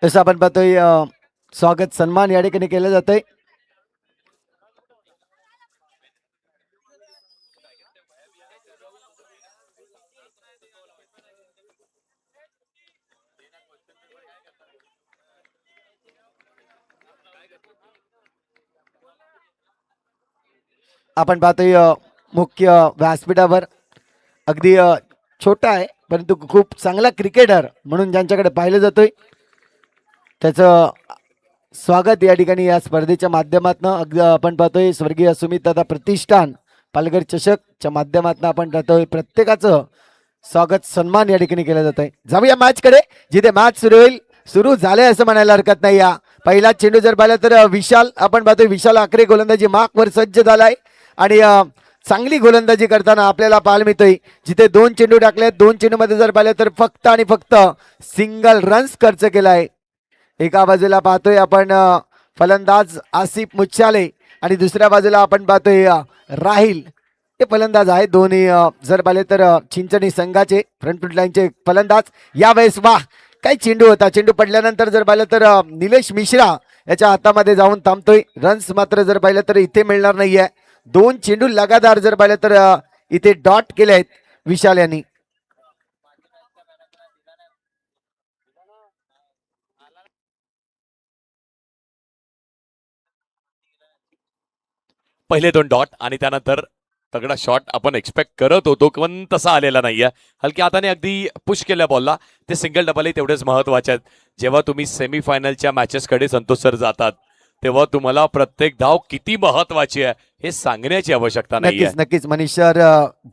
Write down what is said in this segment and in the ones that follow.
जसं आपण पाहतोय स्वागत सन्मान या ठिकाणी केलं जातंय. आपण पाहतोय मुख्य व्यासपीठावर अगदी छोटा आहे परंतु खूप चांगला क्रिकेटर म्हणून ज्यांच्याकडे पाहिलं जातोय त्याचं स्वागत या ठिकाणी या स्पर्धेच्या माध्यमातून अगदी आपण पाहतोय स्वर्गीय सुमित दादा प्रतिष्ठान पालघर चषकच्या माध्यमातून आपण पाहतोय प्रत्येकाचं स्वागत सन्मान या ठिकाणी केला जात आहे. जाऊया मॅच कडे जिथे मॅच सुरू होईल. सुरू झाले असं म्हणायला हरकत नाही. या पहिला चेंडू जर पाहिला तर विशाल आपण पाहतोय विशाल आखरे गोलंदाजी मार्कवर सज्ज झालाय आणि चांगली गोलंदाजी करताना आपल्याला पाहायला मिळतोय. जिथे 2 चेंडू टाकले 2 चेंडू मध्ये जर पाहिलं तर फक्त आणि फक्त सिंगल रन्स खर्च केलाय. एका बाजूला पाहतोय आपण फलंदाज आसिफ मुच्छाले आणि दुसऱ्या बाजूला आपण पाहतोय राहिल हे फलंदाज आहे. दोन्ही जर पाहिले तर चिंचणी संघाचे फ्रंट लाईनचे फलंदाज. यावेळेस वाह काय चेंडू होता. चेंडू पडल्यानंतर जर पाहिलं तर निलेश मिश्रा याच्या हातामध्ये जाऊन थांबतोय. रन्स मात्र जर पाहिलं तर इथे मिळणार नाहीये. 2 चेंडू लगातार जर पाहिलं तर इथे डॉट केले आहेत विशाल यांनी. पहिले 2 डॉट आणि त्यानंतर तगडा शॉट आपण एक्सपेक्ट करत होतो पण तसा आलेला नाहीये. हलक्या हाताने अगदी पुश केल्या बॉलला. ते सिंगल डबलही तेवढेच महत्वाचे आहेत. जेव्हा तुम्ही सेमीफायनलच्या मॅचेसकडे संतोष सर जातात तेव्हा तुम्हाला प्रत्येक धाव किती महत्वाची आहे हे सांगण्याची आवश्यकता नाहीये. नक्कीच मनीष सर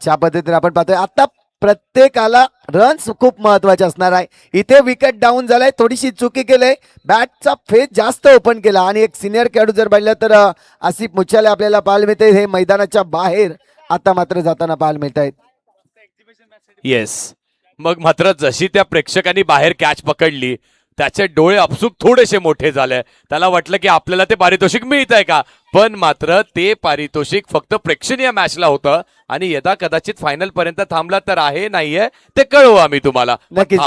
ज्या पद्धतीने आपण पाहतोय आता प्रत्येकाला रन्स खूप महत्वाचे असणार आहे. इथे विकेट डाऊन झालाय थोडीशी चुकी केलंय. बॅटचा फेस जास्त ओपन केला आणि एक सिनियर खेळाडू जर पाहिलं तर आसिफ मुच्छाले आपल्याला पाहायला मिळते. हे मैदानाच्या बाहेर आता मात्र जाताना पाहायला मिळत आहेत. येस मग मात्र जशी त्या प्रेक्षकांनी बाहेर कॅच पकडली त्याचे डोळे अपसूक थोडेसे मोठे झाले. त्याला वाटलं की आपल्याला ते पारितोषिक मिळत आहे का. पण मात्र ते पारितोषिक फक्त प्रेक्षणीय मॅचला होतं आणि यदा कदाचित फायनल पर्यंत थांबला तर आहे नाहीये ते कळवू आम्ही तुम्हाला. नक्कीच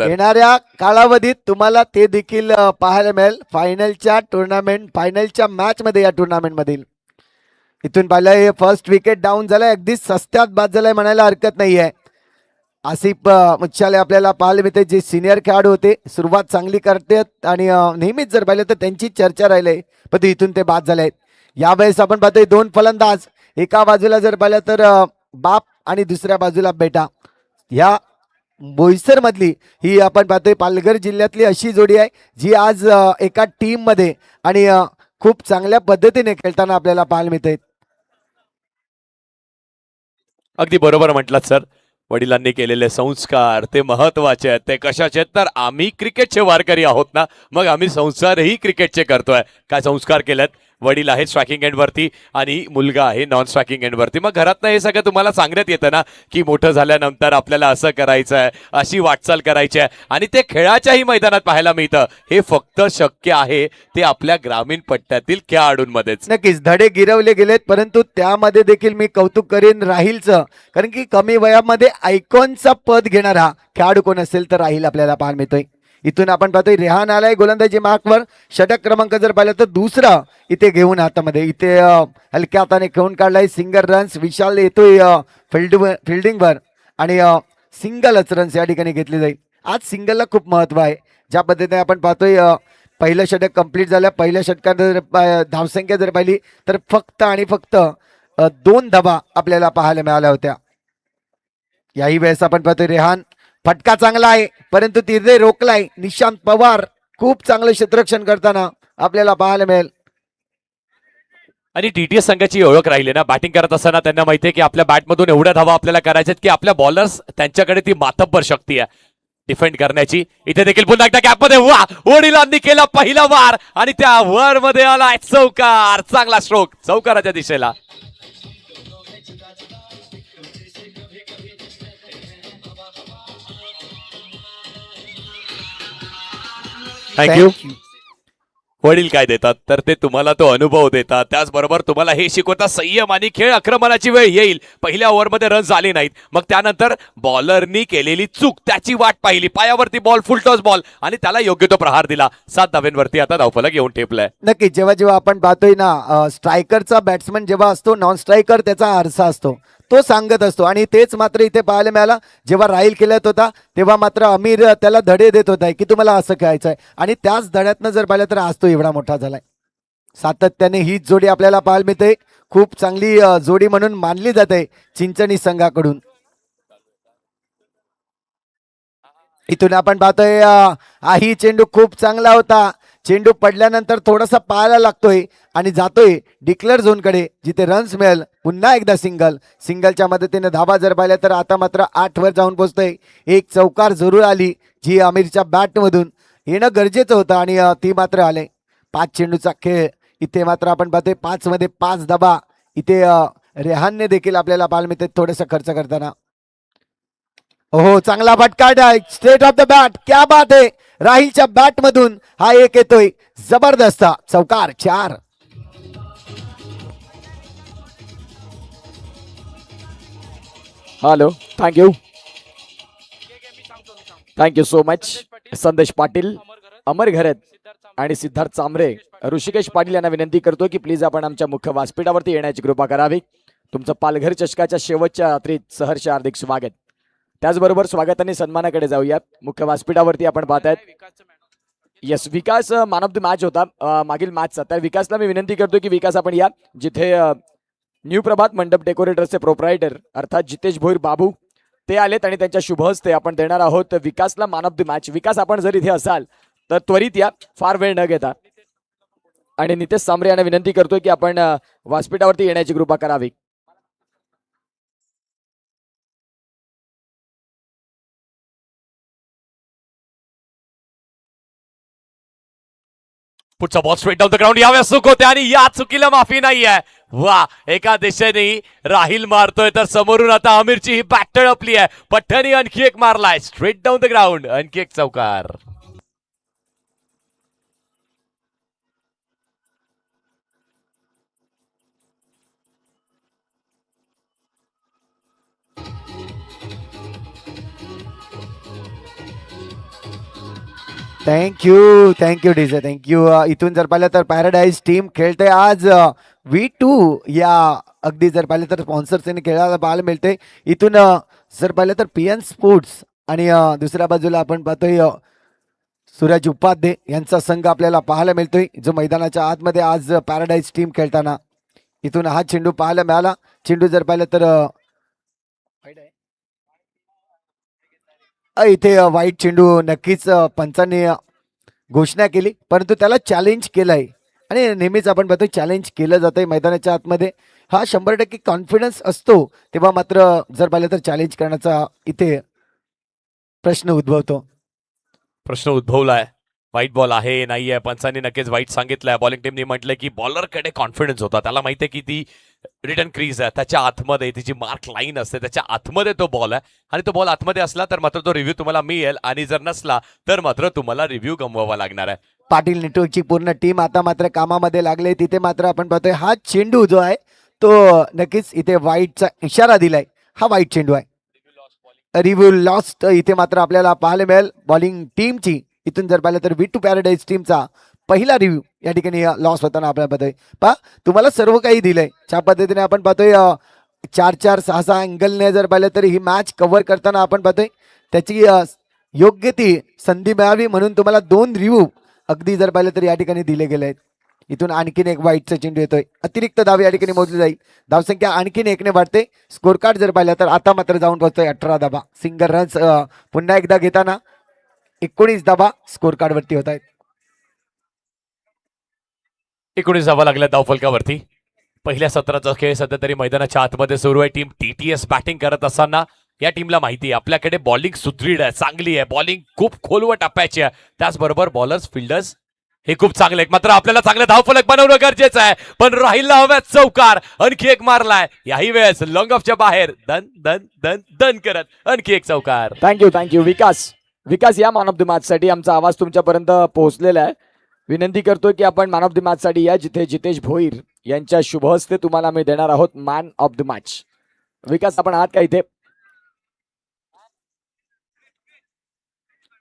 येणाऱ्या कालावधीत तुम्हाला ते देखील पाहायला मिळेल फायनलच्या टुर्नामेंट फायनलच्या मॅच मध्ये. या टुर्नामेंट मधील इथून पाहिलं फर्स्ट विकेट डाऊन झालाय. अगदी सस्त्यात बाद झालाय म्हणायला हरकत नाहीये. आसिफ मुच्छाले आपल्याला पाहायला मिळते जे सिनियर खेळाडू होते. सुरुवात चांगली करतात आणि नेहमीच जर पाहिलं तर त्यांची चर्चा राहिली पण इथून ते बाद झाले आहेत. यावेळेस आपण पाहतोय 2 फलंदाज. एका बाजूला जर पाहिलं तर बाप आणि दुसऱ्या बाजूला बेटा. या बोईसर मधली ही आपण पाहतोय पालघर जिल्ह्यातली अशी जोडी आहे जी आज एका टीम मध्ये आणि खूप चांगल्या पद्धतीने खेळताना आपल्याला पाहायला मिळते. अगदी बरोबर म्हटलात सर. वडिलांनी केलेले संस्कार ते महत्वाचे आहेत. ते कशाचे तर आम्ही क्रिकेटचे वारकरी आहोत ना मग आम्ही संस्कारही क्रिकेटचे करतोय. काय संस्कार केलेत. वडील आहेत स्ट्रायकिंग एंडवरती आणि मुलगा आहे नॉन स्ट्रायकिंग एंडवरती. मग घरातनं हे सगळं तुम्हाला सांगण्यात येतं ना की मोठं झाल्यानंतर आपल्याला असं करायचं आहे अशी वाटचाल करायची आहे आणि ते खेळाच्याही मैदानात पाहायला मिळतं. हे फक्त शक्य आहे ते आपल्या ग्रामीण पट्ट्यातील खेळाडूंमध्येच. नक्कीच धडे गिरवले गेलेत परंतु त्यामध्ये देखील मी कौतुक करेन राहिलचं. कारण की कमी वयामध्ये आयकॉनचा पद घेणारा खेळाडू कोण असेल तर राहील आपल्याला पाहायला मिळतोय. इथून आपण पाहतोय रेहान आलाय गोलंदाजी मार्कवर. षटक क्रमांक जर पाहिलं तर दुसरा इथे घेऊन हातामध्ये. इथे हलक्या हाताने खेळून काढलाय. Single runs. विशाल येतोय फिल्डिंगवर आणि सिंगलच रन्स या ठिकाणी घेतले जाईल. आज सिंगलला खूप महत्व आहे. ज्या पद्धतीने आपण पाहतोय पहिलं षटक कंप्लीट झालं. पहिल्या षटकात जर धावसंख्या जर पाहिली तर फक्त आणि फक्त 2 धावा आपल्याला पाहायला मिळाल्या होत्या. याही वेळेस आपण पाहतोय रेहान फटका चांगला आहे परंतु तिथे रोखलाय. निशांत पवार खूप चांगलं क्षेत्ररक्षण करताना आपल्याला पाहायला मिळेल. आणि टीटीएस संघाची ओळख राहिली ना बॅटिंग करत असताना त्यांना माहितीये की आपल्या बॅटमधून एवढ्या धावा आपल्याला करायच्यात की आपल्या बॉलर्स त्यांच्याकडे ती मातब्बर शक्ती आहे डिफेंड करण्याची. इथे देखील पुन्हा एकदा कॅपमध्ये वा वडिलांनी केला पहिला वार आणि त्या वर मध्ये आला चौकार. चांगला स्ट्रोक चौकाराच्या दिशेला. थँक्यू. वडील काय देतात तर ते तुम्हाला तो अनुभव देतात, त्याचबरोबर तुम्हाला हे शिकवतात संयम आणि खेळ. आक्रमणाची वेळ येईल, पहिल्या ओव्हरमध्ये रन झाले नाहीत, मग त्यानंतर बॉलरनी केलेली चूक त्याची वाट पाहिली, पायावरती बॉल, फुलटॉस बॉल आणि त्याला योग्य तो प्रहार दिला. 7 धाव्यांवरती आता धावफलक येऊन ठेपलाय. नक्की जेव्हा जेव्हा आपण पाहतोय ना स्ट्रायकरचा बॅट्समन जेव्हा असतो, नॉन स्ट्रायकर त्याचा आरसा असतो, तो सांगत असतो. आणि तेच मात्र इथे पाहायला मिळालं. जेव्हा राहील खेळत होता तेव्हा मात्र आमिर त्याला धडे देत होता की तुम्हाला असं खेळायचं आहे, आणि त्याच धड्यातनं जर पाहिलं तर आज तो एवढा मोठा झालाय. सातत्याने हीच जोडी आपल्याला पाहायला मिळते. खूप चांगली जोडी म्हणून मानली जाते चिंचणी संघाकडून. इथून आपण पाहतोय ही चेंडू खूप चांगला होता. चेंडू पडल्यानंतर थोडासा पाहायला लागतोय आणि जातोय डिक्लेअर झोनकडे, जिथे रन्स मिळेल. पुन्हा एकदा सिंगलच्या मदतीने धाबा जर पाहिल्या तर आता मात्र 8 वर जाऊन पोहोचतोय. एक चौकार जरूर आली जी आमिरच्या बॅटमधून येणं गरजेचं होतं आणि ती मात्र आले. 5 चेंडूचा खेळ इथे मात्र आपण पाहतोय 5 मध्ये 5 धाबा. इथे रेहानने देखील आपल्याला पाहायला मिळते थोडंसं खर्च करताना. हो, चांगला फटका स्ट्रेट ऑफ द बॅट. क्या बात आहे, राहिलच्या बॅट मधून हा एक येतोय, जबरदस्त चौकार. 4. Hello, thank you so much. संदेश पाटील, अमर घरत आणि सिद्धार्थ चांबरे, ऋषिकेश पाटील यांना विनंती करतो की प्लीज आपण आमच्या मुख्य व्यासपीठावरती येण्याची कृपा करावी. तुमचं पालघर चषकाच्या शेवटच्या रात्रीत सहर्ष हार्दिक स्वागत. त्याचबरोबर स्वागत आणि सन्मानाकडे जाऊयात. मुख्य व्यासपीठावरती आपण पाहतायत yes Vikas man of the match होता मागील मॅचचा. तर विकासला मी विनंती करतो की विकास आपण या, जिथे न्यू प्रभात मंडप डेकोरेटर्सचे प्रोप्रायटर अर्थात जितेश भोईर बाबू ते आलेत आणि त्यांच्या शुभ हस्ते आपण देणार आहोत विकासला मॅन ऑफ द मॅच. विकास आपण जर इथे असाल तर त्वरित या, फार वेळ न घेता. आणि नितेश सांबरे यांना विनंती करतोय की आपण व्यासपीठावरती येण्याची कृपा करावी. पुढचा ball straight down the ground, यावेळेस चूक होते आणि या चुकीला माफी नाही आहे. वा, एका दिशेने राहिल मारतोय तर समोरून आता आमिरची ही बॅट टळपली आहे. पठ्ठ्याने आणखी एक मारलाय स्ट्रेट डाऊन द ग्राउंड, आणखी एक चौकार. Thank you DJ, thank you. इथून जर पाहिलं तर पॅराडाईज टीम खेळते आज V2 या अगदी जर पाहिलं तर स्पॉन्सर्सने खेळायला पाहायला मिळते. इथून जर पाहिलं तर PN स्पोर्ट्स आणि दुसऱ्या बाजूला आपण पाहतोय सूरज उपाध्ये यांचा संघ आपल्याला पाहायला मिळतोय, जो मैदानाच्या आतमध्ये आज पॅराडाईज टीम खेळताना. इथून हा चेंडू पाहायला मिळाला. चेंडू जर पाहिलं तर इथे वाईट चेंडू नक्कीच पंचांनी घोषणा केली, परंतु त्याला चॅलेंज केलंय आणि नेहमीच आपण बघतो चॅलेंज केलं जातंय मैदानाच्या आतमध्ये. हा 100% कॉन्फिडन्स असतो तेव्हा मात्र जर पाहिलं तर चॅलेंज करण्याचा इथे प्रश्न उद्भवतो. प्रश्न उद्भवलाय. वाईट बॉल आहे नाही आहे, पंचांनी नक्कीच वाईट सांगितलंय. बॉलिंग टीमने म्हटलं की बॉलरकडे कॉन्फिडन्स होता, त्याला माहिती आहे की ती रिटर्न क्रीज आहे, त्याच्या आतमध्ये तिची मार्क लाईन असते, त्याच्या आतमध्ये तो बॉल आहे आणि तो बॉल आतमध्ये असला तर मात्र तो रिव्ह्यू तुम्हाला मिळेल आणि जर नसला तर मात्र तुम्हाला रिव्ह्यू गमवावा लागणार आहे. पाटील नेटवर्कची पूर्ण टीम आता मात्र कामामध्ये लागले. तिथे मात्र आपण पाहतोय हा चेंडू जो आहे तो नक्कीच इथे वाईटचा इशारा दिलाय. हा वाईट चेंडू आहे, रिव्ह्यू लॉस्ट इथे मात्र आपल्याला पाहायला मिळेल बॉलिंग टीमची. इथून जर पाहिलं तर V2 पॅराडाईज टीमचा पहिला रिव्ह्यू या ठिकाणी लॉस होताना आपल्याला पाहतोय. पहा, तुम्हाला सर्व काही दिलंय त्या पद्धतीने आपण पाहतोय. 4-4 6-6 अँगलने जर पाहिलं तर ही मॅच कव्हर करताना आपण पाहतोय त्याची योग्य ती संधी मिळावी म्हणून तुम्हाला 2 रिव्ह्यू अगदी जर पाहिलं तर या ठिकाणी दिले गेले आहेत. इथून आणखीन एक वाईटचा चेंडू येतोय, अतिरिक्त धाव या ठिकाणी मोजली जाईल. धावसंख्या आणखीन 1ने वाढते. स्कोर कार्ड जर पाहिलं तर आता मात्र जाऊन पोहोचतोय 18 धाबा. सिंगल रन्स पुन्हा एकदा घेताना 19 धाबा स्कोर कार्ड वरती होत आहेत. 19 धावा लागल्या धावफलकावरती. पहिल्या सत्राचा खेळ सध्या तरी मैदानाच्या आतमध्ये सुरू आहे. टीम TTS बॅटिंग करत असताना या टीमला माहिती आहे आपल्याकडे बॉलिंग सुदृढ आहे, चांगली आहे, बॉलिंग खूप खोलवर टप्प्याची आहे. त्याचबरोबर बॉलर्स फिल्डर्स हे खूप चांगले आहेत. मात्र आपल्याला चांगले धावफलक बनवणं गरजेचं आहे. पण राहिला हव्यात चौकार, आणखी एक मारलाय याही वेळेस लॉंग ऑफच्या बाहेर दन दन दन दन करत आणखी एक चौकार. थँक्यू विकास. विकास या मॅन ऑफ द मॅच साठी आमचा आवाज तुमच्यापर्यंत पोहोचलेला आहे. विनंती करतोय की आपण मॅन ऑफ द मॅच साठी या, जिथे जितेश भोईर यांच्या शुभ हस्ते तुम्हाला आम्ही देणार आहोत मॅन ऑफ द मॅच. विकास आपण आहात का इथे?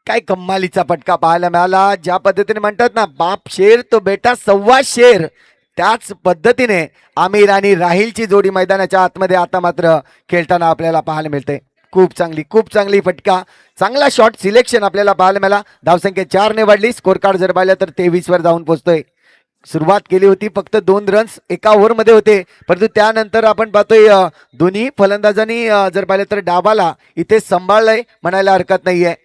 काय कम्मालीचा फटका पाहायला मिळाला. ज्या पद्धतीने म्हणतात ना, बाप शेर तो बेटा सव्वा शेर, त्याच पद्धतीने आमिर आणि राहिलची जोडी मैदानाच्या आतमध्ये आता मात्र खेळताना आपल्याला पाहायला मिळते. खूप चांगली फटका, चांगला शॉट सिलेक्शन आपल्याला पाहायला मिळाला. धावसंख्या 4 ने वाढली. स्कोर कार्ड जर पाहिलं तर 23 वर जाऊन पोहोचतोय. सुरुवात केली होती, फक्त 2 रन्स एका ओव्हरमध्ये होते, परंतु त्यानंतर आपण पाहतोय दोन्ही फलंदाजांनी जर पाहिलं तर डाबाला इथे सांभाळलंय म्हणायला हरकत नाहीये.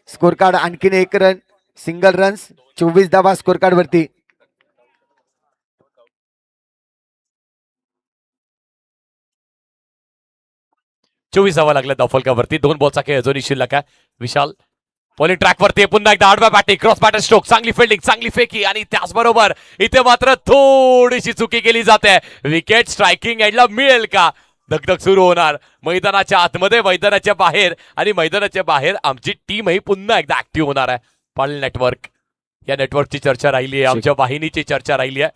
स्कोर कार्ड आणखीन 1 रन, सिंगल रन्स, 24 धावा स्कोर कार्ड वरती. चोवीस धावा लागल्या धावफलकावरती. 2 बॉलचा खेळ अजूनही शिल्लक आहे. विशाल बॉलिंग ट्रॅक वरती पुन्हा एकदा आडव्या बॅटिंग, क्रॉस बॅटर स्ट्रोक, चांगली फिल्डिंग, चांगली फेकी आणि त्याचबरोबर इथे मात्र थोडीशी चुकी केली जाते. विकेट स्ट्रायकिंग एंडला मिळेल का? धगधग सुरू होणार मैदानाच्या आतमध्ये, मैदानाच्या बाहेर, आणि मैदानाच्या बाहेर आमची टीमही पुन्हा एकदा ऍक्टिव्ह होणार आहे. पाल नेटवर्क, या नेटवर्कची चर्चा राहिली आहे, आमच्या वाहिनीची चर्चा राहिली आहे.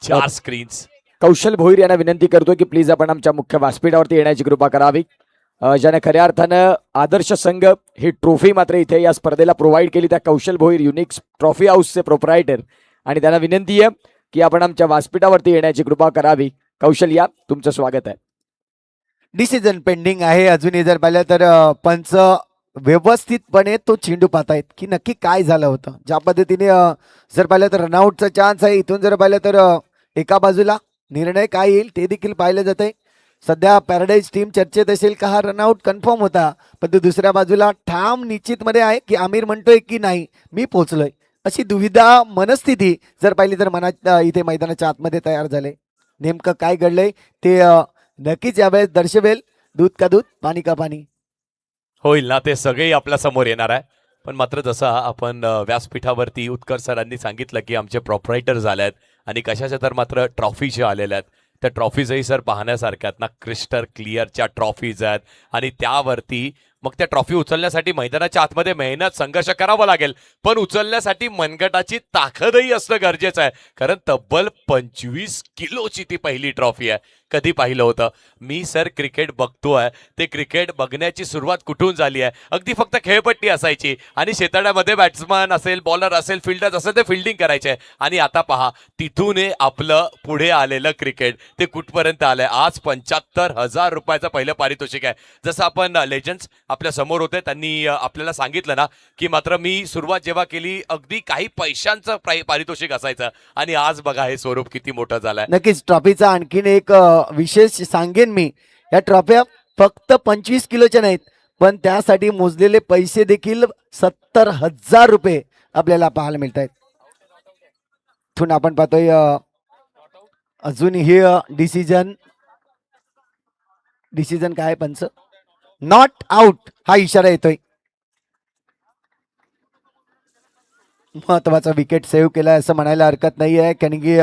4 स्क्रीन्स. कौशल भोईर यांना विनंती करतो की प्लीज आपण आमच्या मुख्य व्यासपीठावरती येण्याची कृपा करावी. ज्याने खऱ्या अर्थानं आदर्श संघ ही ट्रॉफी मात्र इथे या स्पर्धेला प्रोव्हाइड केली, त्या कौशल भोईर युनिक ट्रॉफी हाऊसचे प्रोप्रायटर, आणि त्यांना विनंती आहे की आपण आमच्या व्यासपीठावरती येण्याची कृपा करावी. कौशल, या, तुमचं स्वागत आहे. डिसिजन पेंडिंग आहे अजूनही. जर पाहिलं तर पंच व्यवस्थितपणे तो चेंडू पाहतायत की नक्की काय झालं होतं. ज्या पद्धतीने जर पाहिलं तर रनआउटचा चान्स आहे. इथून जर पाहिलं तर एका बाजूला निर्णय काय येईल ते देखील पाहिलं जातंय. सध्या पॅराडाईज टीम चर्चेत असेल का हा रनआउट कन्फर्म होता, पण तो दुसऱ्या बाजूला ठाम निश्चितमध्ये आहे की आमिर म्हणतोय की नाही मी पोहोचलोय. अशी दुविधा मनस्थिती जर पाहिली तर मनात इथे मैदानाच्या आतमध्ये तयार झाले. नेमकं काय घडलंय ते नक्कीच यावेळेस दर्शवेल. दूध का दूध, पाणी का पाणी. होईल ना, ते सगळेही आपल्या समोर येणार आहे. पण मात्र जसं आपण व्यासपीठावरती उत्कर्ष सरांनी सांगितलं की आमचे प्रॉपरायटर झाले आहेत आणि कशाच्या तर मात्र ट्रॉफीच्या आलेल्या आहेत, त्या ट्रॉफीजही सर पाहण्यासारख्या आहेत ना. क्रिस्टल क्लिअरच्या ट्रॉफीज आहेत आणि त्यावरती मग त्या ट्रॉफी उचलण्यासाठी मैदानाच्या आतमध्ये मेहनत संघर्ष करावा लागेल, पण उचलण्यासाठी मनगटाची ताकदही असणं गरजेचं आहे. कारण तब्बल 25 किलोची ती पहिली ट्रॉफी आहे. कधी पाहिलं होतं मी सर क्रिकेट बघतोय, ते क्रिकेट बघण्याची सुरुवात कुठून झाली आहे? अगदी फक्त खेळपट्टी असायची आणि शेताड्यामध्ये बॅट्समन असेल, बॉलर असेल, फिल्डर असेल, ते फिल्डिंग करायचे. आणि आता पहा, तिथून आपलं पुढे आलेलं क्रिकेट ते कुठपर्यंत आलंय. आज 75,000 रुपयाचं पहिलं पारितोषिक आहे. जसं आपण लेजंड्स आपल्या समोर होते, त्यांनी आपल्याला सांगितलं ना की मात्र मी सुरुवात जेव्हा केली अगदी काही पैशांचं पारितोषिक असायचं, आणि आज बघा हे स्वरूप किती मोठं झालंय. नक्कीच ट्रॉफीचा आणखीन एक विशेष सांगेन मी. या ट्रॉफ्या फक्त 25 किलोच्या नाहीत, पण त्यासाठी मोजलेले पैसे देखील 70,000 रुपये आपल्याला पाहायला मिळत आहेत. इथून आपण पाहतोय अजूनही डिसिजन काय पंच, नॉट आउट हा इशारा येतोय. महत्वाचा विकेट सेव्ह केलाय असं म्हणायला हरकत नाही आहे, कारण की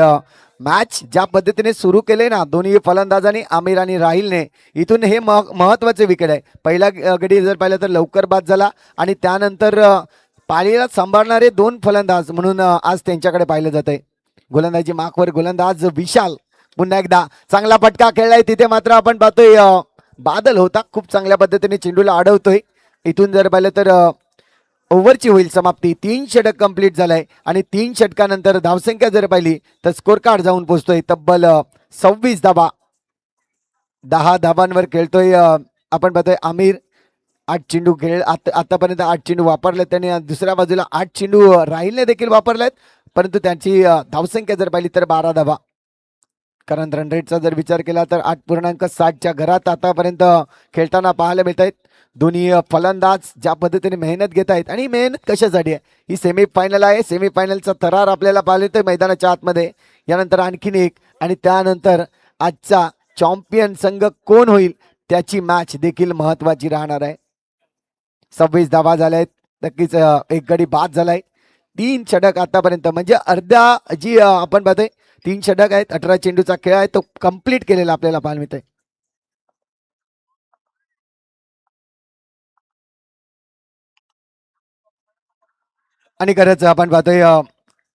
मॅच ज्या पद्धतीने सुरू केले ना दोन्ही फलंदाजांनी, आमिर आणि राहिलने, इथून हे महत्वाचे विकेट आहे. पहिला गडी जर पाहिलं तर लवकर बाद झाला आणि त्यानंतर पाळीला सांभाळणारे 2 फलंदाज म्हणून आज त्यांच्याकडे पाहिलं जातंय. गोलंदाजी माखवर गोलंदाज विशाल पुन्हा एकदा चांगला फटका खेळलाय. तिथे मात्र आपण पाहतोय बादल होता, खूप चांगल्या पद्धतीने चेंडूला अडवतोय. इथून जर पाहिलं तर ओव्हरची होईल समाप्ती. 3 षटक कंप्लीट झालाय आणि 3 षटकानंतर धावसंख्या जर पाहिली तर स्कोर कार्ड जाऊन पोहोचतोय तब्बल 26 धाबा. 10 धाबांवर खेळतोय आपण पाहतोय आमिर. 8 चेंडू खेळ आतापर्यंत 8 चेंडू वापरले त्याने. दुसऱ्या बाजूला 8 चेंडू राहिलने देखील वापरलेत, परंतु त्यांची धावसंख्या जर पाहिली तर 12 धाबा. कारण रन रेटचा जर विचार केला तर 8.7च्या घरात आतापर्यंत खेळताना पाहायला मिळत आहेत. दोन्ही फलंदाज ज्या पद्धतीने मेहनत घेत आहेत, आणि मेहनत कशासाठी आहे, ही सेमीफायनल आहे. सेमीफायनलचा थरार आपल्याला पाहायला येतोय मैदानाच्या आतमध्ये. यानंतर आणखीन एक, आणि त्यानंतर आजचा चॅम्पियन संघ कोण होईल त्याची मॅच देखील महत्वाची राहणार आहे. 26 धावा झाल्या आहेत. नक्कीच एक गडी बाद झालाय. 3 षटक आतापर्यंत, म्हणजे अर्ध्या जी आपण पाहतोय 3 षटक आहेत, 18 चेंडूचा खेळ आहे, तो कंप्लीट केलेला आपल्याला पाहायला मिळतोय. आणि खरंच आपण पाहतोय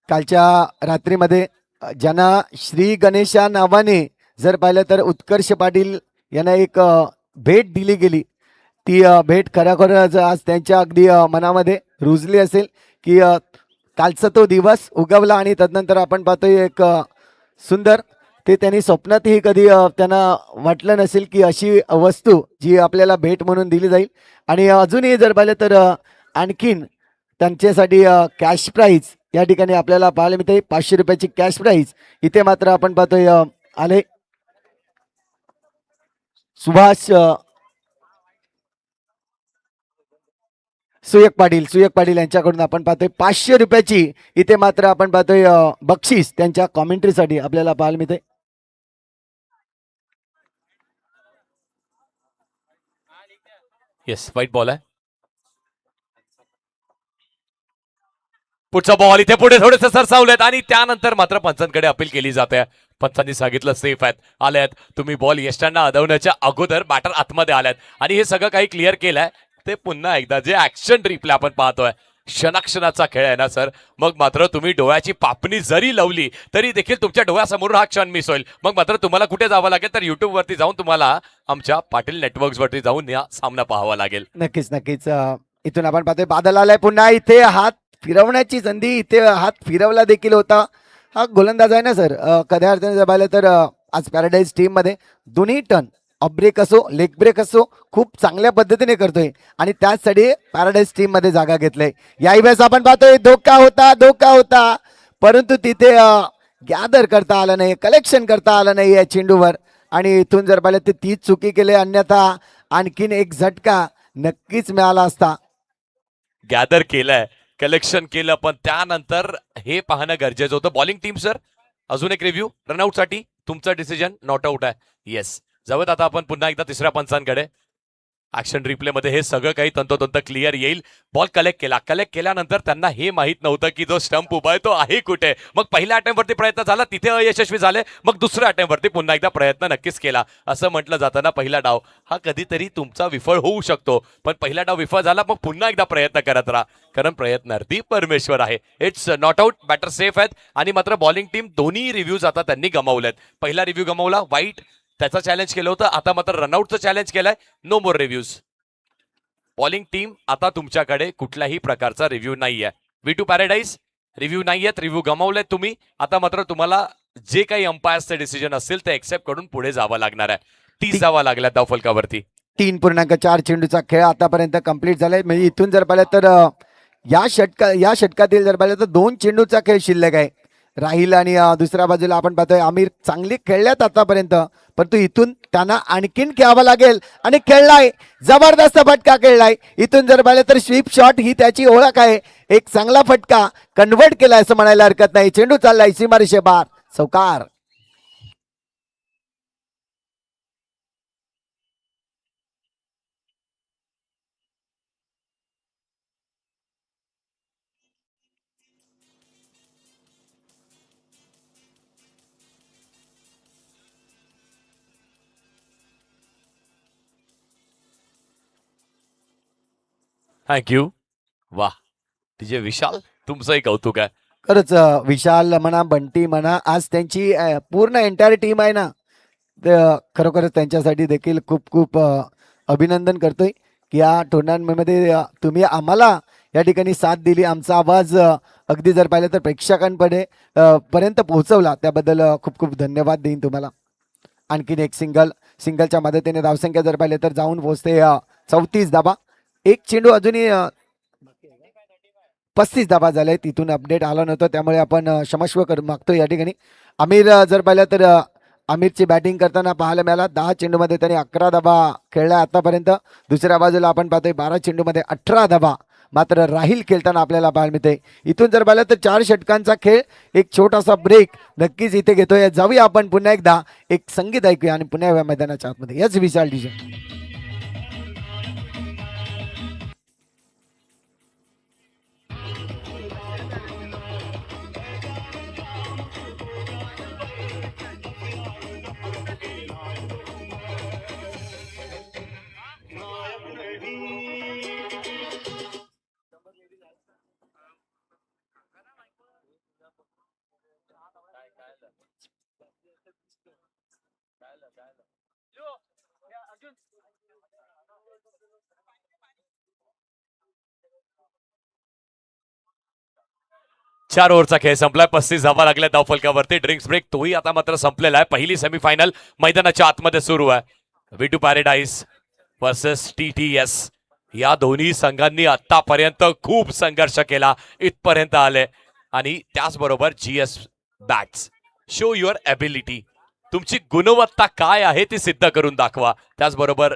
कालच्या रात्रीमध्ये ज्यांना श्री गणेशा नावाने जर पाहिलं तर उत्कर्ष पाटील यांना एक भेट दिली गेली, ती भेट खरोखरच आज त्यांच्या अगदी मनामध्ये रुजली असेल की कालचा तो दिवस उगवला आणि तदनंतर आपण पाहतोय एक सुंदर ते त्यांनी स्वप्नातही कधी त्यांना वाटलं नसेल की अशी वस्तू जी आपल्याला भेट म्हणून दिली जाईल. आणि अजूनही जर पाहिलं तर आणखीन त्यांच्यासाठी कॅश प्राईज या ठिकाणी आपल्याला पाहायला मिळते. 500 रुपयाची कॅश प्राईज इथे मात्र आपण पाहतोय आले सुभाष सुयक पाटील यांच्याकडून आपण पाहतोय 500 रुपयाची इथे मात्र आपण पाहतोय बक्षीस त्यांच्या कॉमेंट्रीसाठी आपल्याला पाहायला मिळते. येस, वाईट बॉल आहे. पुढचा बॉल इथे पुढे थोडेसे सरसावलेत आणि त्यानंतर मात्र पंचांकडे अपील केली जाते. पंचांनी सांगितलं सेफ आहेत, आल्यात. तुम्ही बॉल यष्टांना अडवण्याच्या अगोदर बॅटर आतमध्ये आल्यात आणि हे सगळं काही क्लिअर केलंय. ते पुन्हा एकदा जे ऍक्शन रिप्ले आपण पाहतोय, क्षणाक्षणाचा खेळ आहे ना सर. मग मात्र तुम्ही डोळ्याची पापणी जरी लावली तरी देखील तुमच्या डोळ्यासमोर हा क्षण मिस होईल. मग मात्र तुम्हाला कुठे जावं लागेल तर युट्यूब वरती जाऊन तुम्हाला आमच्या पाटील नेटवर्क्स वरती जाऊन या सामना पाहावा लागेल. नक्कीच नक्कीच. इथून आपण पाहतोय बादल आलाय पुन्हा. इथे हात फिरवण्याची संधी, इथे हात फिरवला देखील होता. हा गोलंदाज आहे ना सर. खऱ्या अर्थाने जर पाहिलं तर आज पॅराडाईज टीम मध्ये दोन्ही टर्न ऑफ ब्रेक असो लेग ब्रेक असो खूप चांगल्या पद्धतीने करतोय आणि त्याचसाठी पॅराडाईज टीम मध्ये जागा घेतलंय. याही वेळेस आपण पाहतोय धोका होता परंतु तिथे गॅदर करता आलं नाही, कलेक्शन करता आलं नाही या चेंडूवर आणि इथून जर पाहिलं तर तीच चुकी केली, अन्यथा आणखीन एक झटका नक्कीच मिळाला असता. गॅदर केलंय, कलेक्शन केलं, पण त्यानंतर हे पाहणं गरजेचं होतं. बॉलिंग टीम सर, अजून एक रिव्ह्यू रनआउट साठी तुमचं डिसिजन नॉट आउट आहे. येस, जाऊयात आता आपण पुन्हा एकदा तिसऱ्या पंचांकडे. ऍक्शन रिप्ले मध्ये हे सगळं काही तंतोतंत क्लिअर येईल. बॉल कलेक्ट केल्यानंतर त्यांना हे माहित नव्हतं की जो स्टंप उभा आहे तो आहे कुठे. मग पहिल्या अटेम्प्ट वरती प्रयत्न झाला, तिथे अयशस्वी झाले. मग दुसऱ्या अटेम्प्ट वरती पुन्हा एकदा प्रयत्न नक्कीच केला. असं म्हटलं जातं ना, पहिला डाव हा कधीतरी तुमचा विफळ होऊ शकतो, पण पहिला डाव विफळ झाला मग पुन्हा एकदा प्रयत्न करत राहा, कारण प्रयत्नार्थी परमेश्वर आहे. It's not out, batter safe आहेत. आणि मात्र बॉलिंग टीम दोन्ही रिव्ह्यूज आता त्यांनी गमावलेत. पहिला रिव्ह्यू गमावला, वाईट त्याचा चॅलेंज केलं होतं, आता मात्र रनआउटचं चॅलेंज केलंय. नो मोर रिव्ह्यूज. बॉलिंग टीम आता तुमच्याकडे कुठल्याही प्रकारचा रिव्ह्यू नाहीये. V2 पॅराडाईज रिव्ह्यू नाहीयेत, रिव्ह्यू गमावलेत तुम्ही. आता मात्र तुम्हाला जे काही अंपायर्सचे डिसिजन असतील ते एक्सेप्ट करून पुढे जावं लागणार आहे. 30 जावा लागल्या धावफलकावरती. 3.4 चेंडूचा खेळ आतापर्यंत कंप्लीट झालाय. म्हणजे इथून जर पाहिलं तर या षटकातील जर पाहिलं तर 2 चेंडूचा खेळ शिल्लक आहे राहील. आणि दुसऱ्या बाजूला आपण पाहतोय आमिर चांगली खेळल्यात आतापर्यंत, परंतु इथून त्यांना आणखीन खेळावं लागेल आणि खेळलाय, जबरदस्त फटका खेळलाय. इथून जर पाहिलं तर स्वीप शॉट ही त्याची ओळख आहे. एक चांगला फटका कन्व्हर्ट केलाय असं म्हणायला हरकत नाही. चेंडू चाललाय सीमारेषे बार, चौकार. थँक्यू. वा, तिचे विशाल, तुमचंही कौतुक आहे. खरंच विशाल म्हणा, बंटी म्हणा, आज त्यांची पूर्ण एंटायर टीम आहे ना, खरोखरच त्यांच्यासाठी देखील खूप खूप अभिनंदन करतोय की या टुर्नामेंटमध्ये तुम्ही आम्हाला या ठिकाणी साथ दिली, आमचा आवाज अगदी जर पाहिलं तर प्रेक्षकांकडे पर्यंत पोहोचवला, त्याबद्दल खूप खूप धन्यवाद देईन तुम्हाला. आणखीन एक सिंगलच्या मदतीने धावसंख्या जर पाहिले तर जाऊन पोहोचते 34 धाबा. एक चेंडू अजूनही 35 धाबा झाले. तिथून अपडेट आला नव्हतं, त्यामुळे आपण क्षमस्व मागतो या ठिकाणी. आमिर जर पाहिलं तर आमिरची बॅटिंग करताना पाहायला मिळाला. 10 चेंडूमध्ये त्यांनी 11 धाबा खेळला आतापर्यंत. दुसऱ्या बाजूला आपण पाहतोय 12 चेंडूमध्ये 18 धाबा मात्र राहील खेळताना आपल्याला पाहायला मिळते. इथून जर पाहिलं तर 4 षटकांचा खेळ, एक छोटासा ब्रेक नक्कीच इथे घेतोय. जाऊया आपण पुन्हा एकदा एक संगीत ऐकूया आणि पुन्हा या मैदानाच्या आतमध्ये. याच विशाल डिजन. चार ओव्हरचा खेळ संपलाय. 35 धावा लागल्या धावफलकावरती. ड्रिंक्स ब्रेक तोही आता मात्र संपलेला आहे. पहिली सेमीफायनल मैदानाच्या आतमध्ये सुरू आहे. V2 paradise versus TTS. या दोन्ही संघांनी आतापर्यंत खूप संघर्ष केला, इथपर्यंत आले. आणि त्याचबरोबर GS bats, show your ability. तुमची गुणवत्ता काय आहे ती सिद्ध करून दाखवा. त्याचबरोबर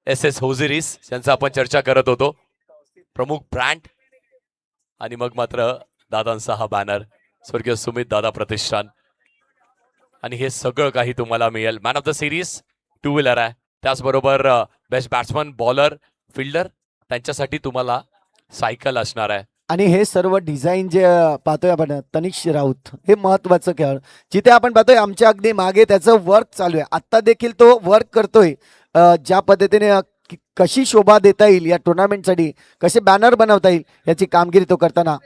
SS होजिरीस यांचा आपण चर्चा करत होतो, प्रमुख ब्रँड. आणि मग मात्र दादांचा हा बॅनर, स्वर्गीय सुमित दादा प्रतिष्ठान. आणि हे सगळं काही तुम्हाला मिळेल. Man of the series 2 wheeler आहे. त्याचबरोबर बेस्ट बॅट्समन, बॉलर, फिल्डर त्यांच्यासाठी तुम्हाला सायकल असणार आहे. आणि हे सर्व डिझाईन जे पाहतोय आपण, तनिष राऊत हे महत्वाचं खेळ, जिथे आपण पाहतोय आमच्या अगदी मागे त्याचं वर्क चालू आहे. आता देखील तो वर्क करतोय. ज्या पद्धतीने कशी शोभा देता येईल या टुर्नामेंटसाठी, कसे बॅनर बनवता येईल याची कामगिरी तो करताना.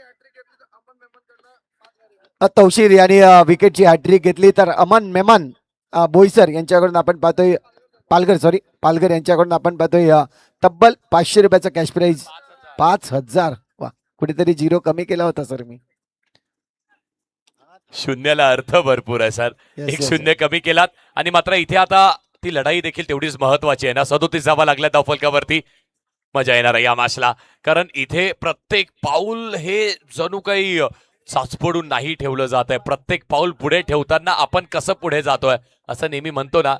तौशीर यांनी विकेटची हॅट्रिक घेतली. तर अमन मेमन बोईसर यांच्याकडून आपण पाहतोय, पालघर यांच्याकडून आपण पाहतोय तब्बल 500 रुपयाचा कॅश प्राईज. 5,000. वा, कुठेतरी 0 कमी केला होता सर मी. शून्याला अर्थ भरपूर आहे सर. Yes, एक yes, शून्य कमी केलात. आणि मात्र इथे आता ती लढाई देखील तेवढीच महत्वाची आहे ना. 37 धावा लागल्या धावफलकावरती. मजा येणार आहे या मॅचला, कारण इथे प्रत्येक पाऊल हे जणू काही चाचपडून नाही ठेवलं जात आहे. प्रत्येक पाऊल पुढे ठेवताना आपण कसं पुढे जातोय, असं नेहमी म्हणतो ना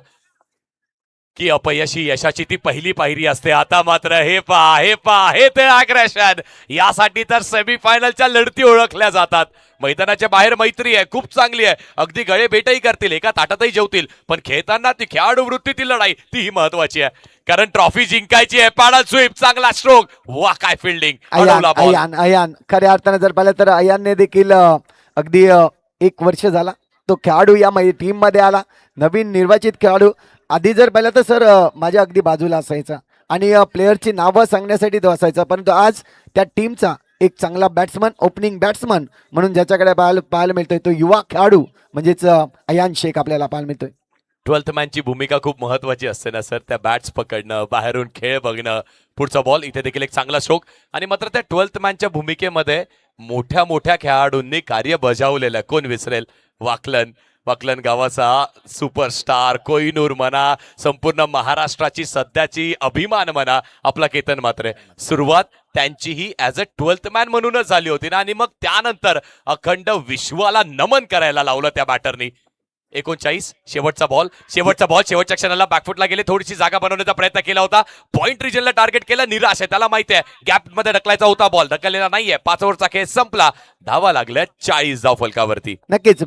की अपयशी यशाची ती पहिली पायरी असते. आता मात्र हे हे ते अग्रेशन. यासाठी तर सेमीफायनलच्या लढती ओळखल्या जातात. मैदानाच्या बाहेर मैत्री आहे, खूप चांगली आहे. अगदी गळे भेटही करतील, एका ताटातही जेवतील, पण खेळताना ती खेळाडू वृत्तीतील लढाई तीही महत्वाची आहे. कारण ट्रॉफी जिंकायची आहे. पॅडल स्वीप, चांगला स्ट्रोक, वा काय फिल्डिंग. अयान खऱ्या अर्थाने जर पाहिलं तर अयानने देखील अगदी 1 वर्ष झाला तो खेळाडू या टीम मध्ये आला. नवीन निर्वाचित खेळाडू. आधी जर पाहिलं तर सर माझ्या अगदी बाजूला असायचा आणि प्लेयरची नावं सांगण्यासाठी तो असायचा, परंतु आज त्या टीमचा एक चांगला बॅट्समन, ओपनिंग बॅट्समन म्हणून ज्याच्याकडे पाहायला मिळतोय तो युवा खेळाडू म्हणजेच अयान शेख आपल्याला पाहायला मिळतोय. 12th मॅनची भूमिका खूप महत्वाची असते ना सर. त्या बॅट्स पकडणं, बाहेरून खेळ बघणं, पुढचा बॉल. इथे देखील एक चांगला स्ट्रोक. आणि मात्र त्या 12th मॅनच्या भूमिकेमध्ये मोठ्या मोठ्या खेळाडूंनी कार्य बजावलेलं आहे. कोण विसरेल? वाकलन गावाचा सुपरस्टार, कोहिनूर म्हणा, संपूर्ण महाराष्ट्राची सध्याची अभिमान म्हणा, आपला केतन म्हात्रे. सुरुवात त्यांचीही ऍज अ 12th मॅन म्हणूनच झाली होती ना. आणि मग त्यानंतर अखंड विश्वाला नमन करायला लावलं त्या बॅटरनी. 39 शेवटचा बॉल शेवटच्या क्षणाला बॅकफुटला गेले. थोडीशी जागा बनवण्याचा प्रयत्न केला होता. पॉइंट रिजनला टार्गेट केलं. निराश आहे, त्याला माहिती आहे गॅप मध्ये ढकलायचा होता बॉल, ढकललेला नाहीये. 5 ओव्हरचा खेळ संपला. धावा लागल्या 40 धावफलकावरती. नक्कीच.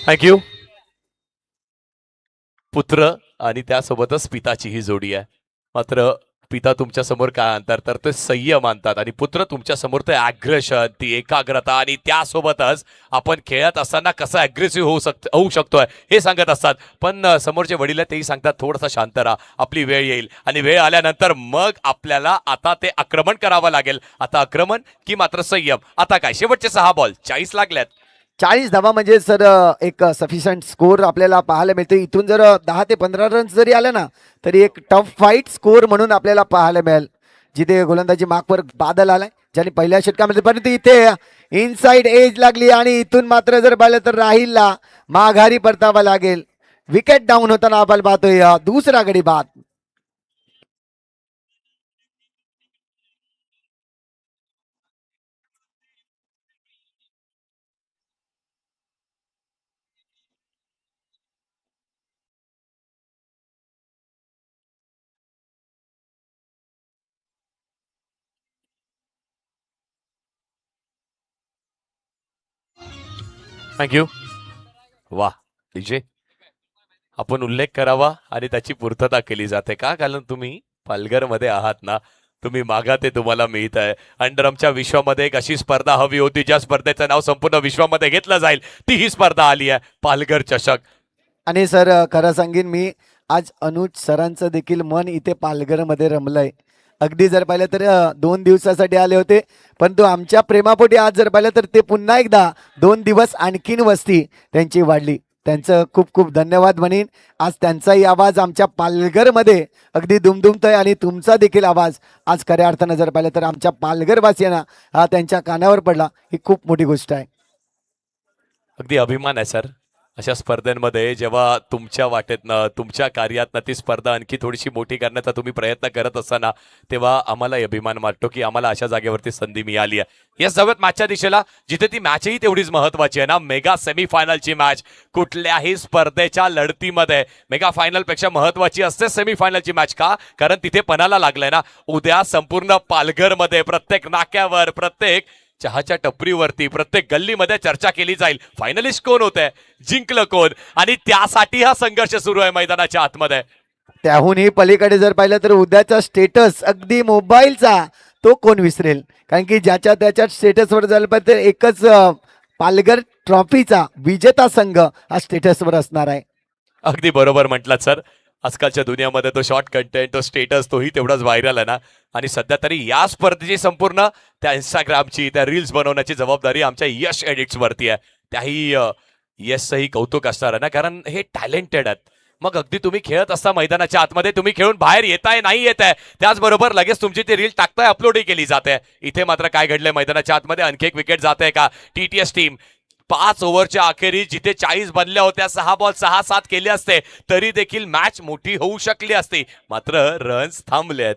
थँक्यू. पुत्र आणि त्यासोबतच पिताची ही जोडी आहे. मात्र पिता तुमच्या समोर काय आणतात तर ते संयम आणतात, आणि पुत्र तुमच्या समोर ते अग्रेशन, ती एकाग्रता, आणि त्यासोबतच आपण खेळत असताना कसं अग्रेसिव्ह होऊ शकतोय हे सांगत असतात. पण समोरचे वडील तेही सांगतात थोडंसं शांत राहा, आपली वेळ येईल. आणि वेळ आल्यानंतर मग आपल्याला आता ते आक्रमण करावं लागेल. आता आक्रमण की मात्र संयम. आता काय, शेवटचे 6 बॉल 40 लागल्यात. 40 धावा म्हणजे सर एक सफिशियंट स्कोर आपल्याला पाहायला मिळतो. इथून जर 10 ते 15 रन्स जरी आले ना तरी एक टफ फाईट स्कोर म्हणून आपल्याला पाहायला मिळेल. जिथे गोलंदाजी मार्कवर बादल आलाय ज्याने पहिल्या षटकामध्ये, परंतु इथे इनसाइड एज लागली आणि इथून मात्र जर पाहिलं तर राहिलला माघारी परतावा लागेल. विकेट डाऊन होताना आपण पाहतोय दुसरा गडी बाद. थँक्यू. वा डीजे, आपण उल्लेख करावा आणि त्याची पूर्तता केली जाते का, कारण तुम्ही पालघरमध्ये आहात ना, तुम्ही मागा ते तुम्हाला मिळत आहे. अंडरआर्मच्या विश्वामध्ये एक अशी स्पर्धा हवी होती ज्या स्पर्धेचं नाव संपूर्ण विश्वामध्ये घेतलं जाईल, ती ही स्पर्धा आली आहे, पालघर चषक. आणि सर खरं सांगेन मी, आज अनुज सरांचं देखील मन इथे पालघरमध्ये रमलंय. अगदी जर पाहिलं तर 2 दिवसासाठी आले होते, परंतु आमच्या प्रेमापोटी आज जर पाहिलं तर ते पुन्हा एकदा 2 दिवस आणखीन वस्ती त्यांची वाढली. त्यांचं खूप खूप धन्यवाद म्हणेन. आज त्यांचाही आवाज आमच्या पालघरमध्ये अगदी दुमदुमतोय आणि तुमचा देखील आवाज आज खऱ्या अर्थानं जर पाहिलं तर आमच्या पालघरवासियांना हा त्यांच्या कानावर पडला, ही खूप मोठी गोष्ट आहे. अगदी अभिमान आहे सर अशा स्पर्धेमध्ये जेव्हा तुमच्या वाटेतनं तुमच्या कार्यातनं ती स्पर्धा आणखी थोडीशी मोठी करण्याचा तुम्ही प्रयत्न करत असताना तेव्हा आम्हाला अभिमान वाटतो की आम्हाला अशा जागेवरती संधी मिळाली आहे. या सर्वात मॅचच्या दिशेला जिथे ती मॅचही तेवढीच महत्वाची आहे ना, मेगा सेमीफायनलची मॅच. कुठल्याही स्पर्धेच्या लढतीमध्ये मेगा फायनलपेक्षा महत्वाची असते सेमीफायनलची मॅच. का? कारण तिथे पणाला लागलंय ना, उद्या संपूर्ण पालघरमध्ये प्रत्येक नाक्यावर, प्रत्येक चहाच्या टपरीवरती, प्रत्येक गल्लीमध्ये चर्चा केली जाईल फायनलिस्ट कोण होते, जिंकलं कोण, आणि त्यासाठी हा संघर्ष सुरू आहे मैदानाच्या आतमध्ये. त्याहूनही पलीकडे जर पाहिलं तर उद्याचा स्टेटस अगदी मोबाईलचा तो कोण विसरेल, कारण की ज्याच्या त्याच्या स्टेटसवर झालं पाहिजे तर एकच पालघर ट्रॉफीचा विजेता संघ हा स्टेटसवर असणार आहे. अगदी बरोबर म्हटलात सर. आजकालच्या दुनियामध्ये तो शॉर्ट कंटेंट, तो स्टेटस, तोही तेवढाच व्हायरल आहे ना. आणि सध्या तरी या स्पर्धेची संपूर्ण त्या इंस्टाग्रामची, त्या रील्स बनवण्याची जबाबदारी आमच्या यश एडिट्सवरती आहे. त्याही यशचंही कौतुक असणार आहे ना, कारण हे टॅलेंटेड आहेत. मग अगदी तुम्ही खेळत असता मैदानाच्या आतमध्ये, तुम्ही खेळून बाहेर येताय नाही येताय, त्याचबरोबर लगेच तुमची ती रील टाकताय, अपलोडही केली जाते. इथे मात्र काय घडलंय मैदानाच्या आतमध्ये, आणखी एक विकेट जाते का? TTS टीम 5 ओव्हरच्या अखेरीस जिथे 40 बनल्या होत्या, 6 बॉल 6-7 केले असते तरी देखील मॅच मोठी होऊ शकली असती, मात्र रन्स थांबले आहेत.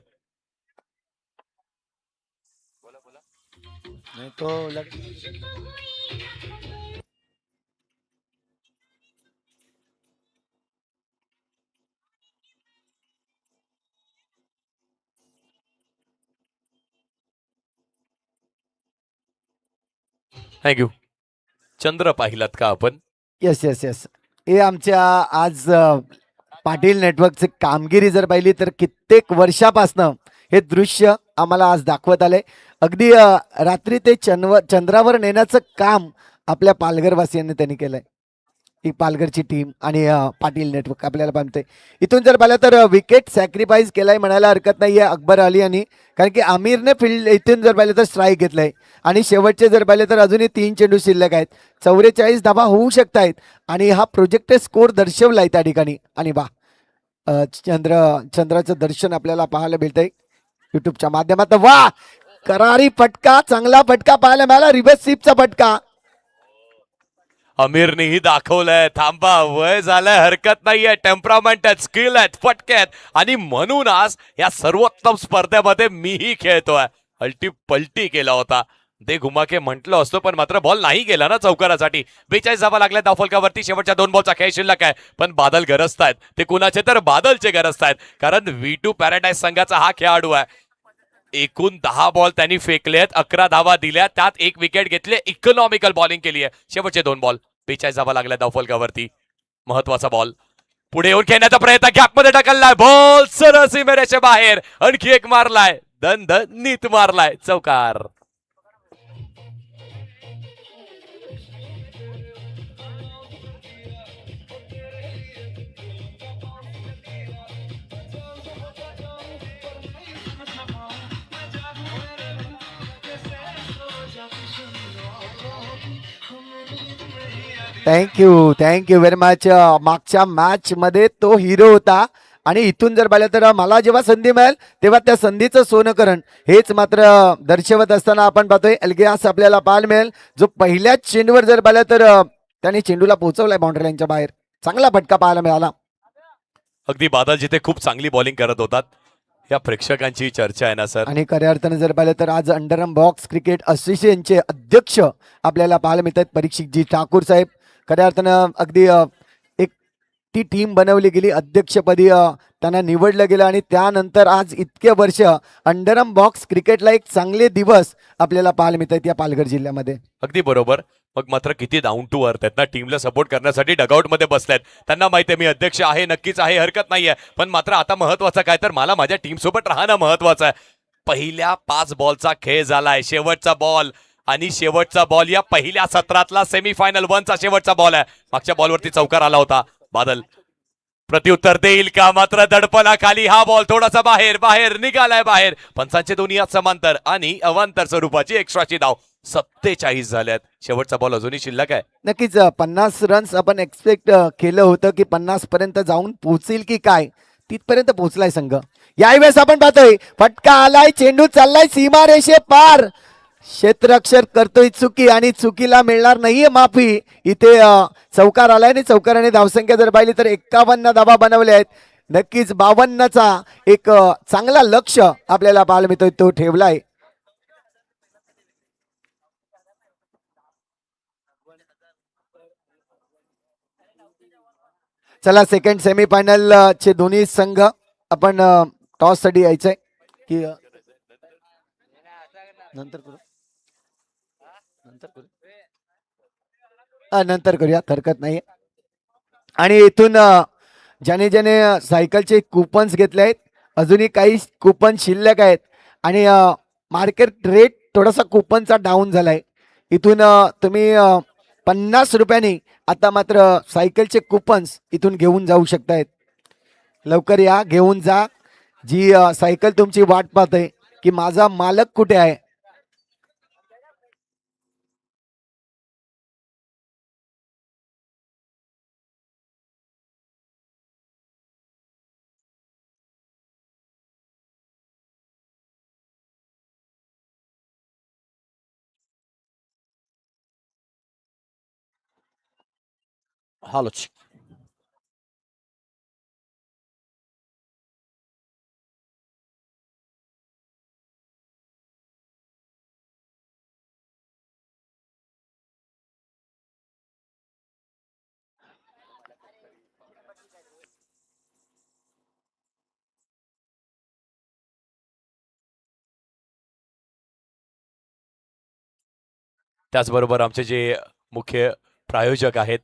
थँक्यू. चंद्र पाहिलात का आपण? येस येस येस, हे आमच्या आज पाटील नेटवर्कची कामगिरी जर पाहिली तर कित्येक वर्षापासनं हे दृश्य आम्हाला आज दाखवत आलंय. अगदी रात्री ते चंद्रावर नेण्याचं काम आपल्या पालघरवासियांनी त्यांनी केलंय. ही पालघरची टीम आणि पाटील नेटवर्क आपल्याला पाहते. इथून जर पाहिलं तर विकेट सॅक्रिफाईस केलाय म्हणायला हरकत नाहीये अकबर अली यांनी, कारण की आमिरने फील्ड इथून जर पाहिलं तर स्ट्राईक घेतलाय आणि शेवटचे जर पाहिले तर अजूनही 3 चेंडू शिल्लक आहेत. 44 धावा होऊ शकतायत आणि हा प्रोजेक्टेड स्कोर दर्शवलाय त्या ठिकाणी. आणि चंद्राचं दर्शन आपल्याला पाहायला मिळतंय युट्यूबच्या माध्यमातून. वा, करारी फटका, चांगला फटका पाहायला मिळाला, रिव्हर्स स्वीपचा फटका. आमिरनेही दाखवलंय, थांबा, वय झालंय, हरकत नाहीये, टेम्परामेंट आहेत, स्किल आहेत, फटके आहेत, आणि म्हणून आज या सर्वोत्तम स्पर्धेमध्ये मीही खेळतोय. पलटी केला होता, दे घुमाके म्हटलं असतो, पण मात्र बॉल नाही गेला ना चौकारासाठी. 42 धावा लागल्या धावफलकावरती. शेवटच्या 2 बॉलचा खेळ शिल्लक आहे, पण बादल गरजतायत. ते कुणाचे? तर बादलचे गरजतायत, कारण V2 पॅराडाईज संघाचा हा खेळाडू आहे. एकूण 10 बॉल त्यांनी फेकलेत, 11 धावा दिल्या, त्यात 1 विकेट घेतले, इकॉनॉमिकल बॉलिंग केली आहे. शेवटचे 2 बॉल 42 धावा लागल्या धावफलकावरती. महत्वाचा बॉल पुढे येऊन खेळण्याचा प्रयत्न, गॅपमध्ये ढकललाय, बॉल सरळ सीमेरेषे बाहेर. आणखी एक मारलाय, नीत मारलाय, चौकार. Thank you very much. मागच्या मॅच मध्ये तो हिरो होता आणि इथून जर पाहिलं तर मला जेव्हा संधी मिळेल तेव्हा त्या संधीचं सोनं करण हेच मात्र दर्शवत असताना आपण पाहतोय. एल्गियास आपल्याला पाहायला मिळेल, जो पहिल्याच चेंडूवर जर पाहिलं तर त्याने चेंडूला पोहोचवलाय बाउंड्री लाईनच्या बाहेर. चांगला फटका पाहायला मिळाला. अगदी बादल जिथे खूप चांगली बॉलिंग करत होतात, या प्रेक्षकांची चर्चा आहे ना सर. आणि खऱ्या अर्थाने जर पाहिलं तर आज अंडरआर्म बॉक्स क्रिकेट असोसिएशनचे अध्यक्ष आपल्याला पाहायला मिळतात, परीक्षितजी ठाकूर साहेब. खऱ्या अर्थानं अगदी एक ती टीम बनवली गेली, अध्यक्षपदी त्यांना निवडलं गेलं आणि त्यानंतर आज इतके वर्ष अंडरआर्म बॉक्स क्रिकेटला एक चांगले दिवस आपल्याला पाहायला मिळतात या पालघर जिल्ह्यामध्ये. अगदी बरोबर. मग मात्र किती डाऊन टू अर्थ आहेत ना, टीमला सपोर्ट करण्यासाठी डगआउटमध्ये बसल्यात. त्यांना माहिती आहे मी अध्यक्ष आहे, नक्कीच आहे, हरकत नाहीये, पण मात्र आता महत्वाचं काय तर मला माझ्या टीम सोबत राहणं महत्वाचं आहे. पहिल्या 5 बॉलचा खेळ झालाय. शेवटचा बॉल आणि शेवटचा बॉल या पहिल्या सत्रातला सेमीफायनल 1चा शेवटचा बॉल आहे. मागच्या बॉलवरती चौकार आला होता. बादल प्रत्युत्तर देईल का? मात्र दडपणाखाली हा बॉल थोडासा बाहेर बाहेर निघालाय बाहेर. पंचांचे दोन्ही हात समांतर आणि अवांतर स्वरूपाची एक्स्ट्राची धाव. 47 झाल्यात. शेवटचा बॉल अजूनही शिल्लक आहे. नक्कीच 50 रन्स आपण एक्सपेक्ट केलं होतं की 50 पर्यंत जाऊन पोहोचेल की काय, तिथपर्यंत पोहोचलाय संघ. यावेळेस आपण पाहतोय फटका आलाय, चेंडू चाललाय सीमारेषे पार. क्षेत्ररक्षक करतोय चुकी आणि चुकीला मिळणार नाहीये माफी. इथे चौकार आलाय आणि चौकाराने धावसंख्या जर पाहिली तर 51 धावा बनवल्या आहेत. नक्कीच 52चा एक चांगला लक्ष आपल्याला पाहायला मिळतोय, तो ठेवलाय. चला सेकंड सेमीफायनल चे दोन्ही संघ आपण टॉस साठी यायचंय की नंतर करू नंतर करूया, हरकत नाही. आणि इथून ज्याने ज्याने सायकलचे कुपन्स घेतले आहेत, अजूनही काही कुपन शिल्लक आहेत आणि मार्केट रेट थोडासा कुपनचा डाऊन झालाय. इथून तुम्ही 50 रुपयांनी आता मात्र सायकलचे कुपन्स इथून घेऊन जाऊ शकतायत. लवकर या, घेऊन जा. जी सायकल तुमची वाट पाहते की माझा मालक कुठे आहे. हालोच. त्याचबरोबर आमचे जे मुख्य प्रायोजक आहेत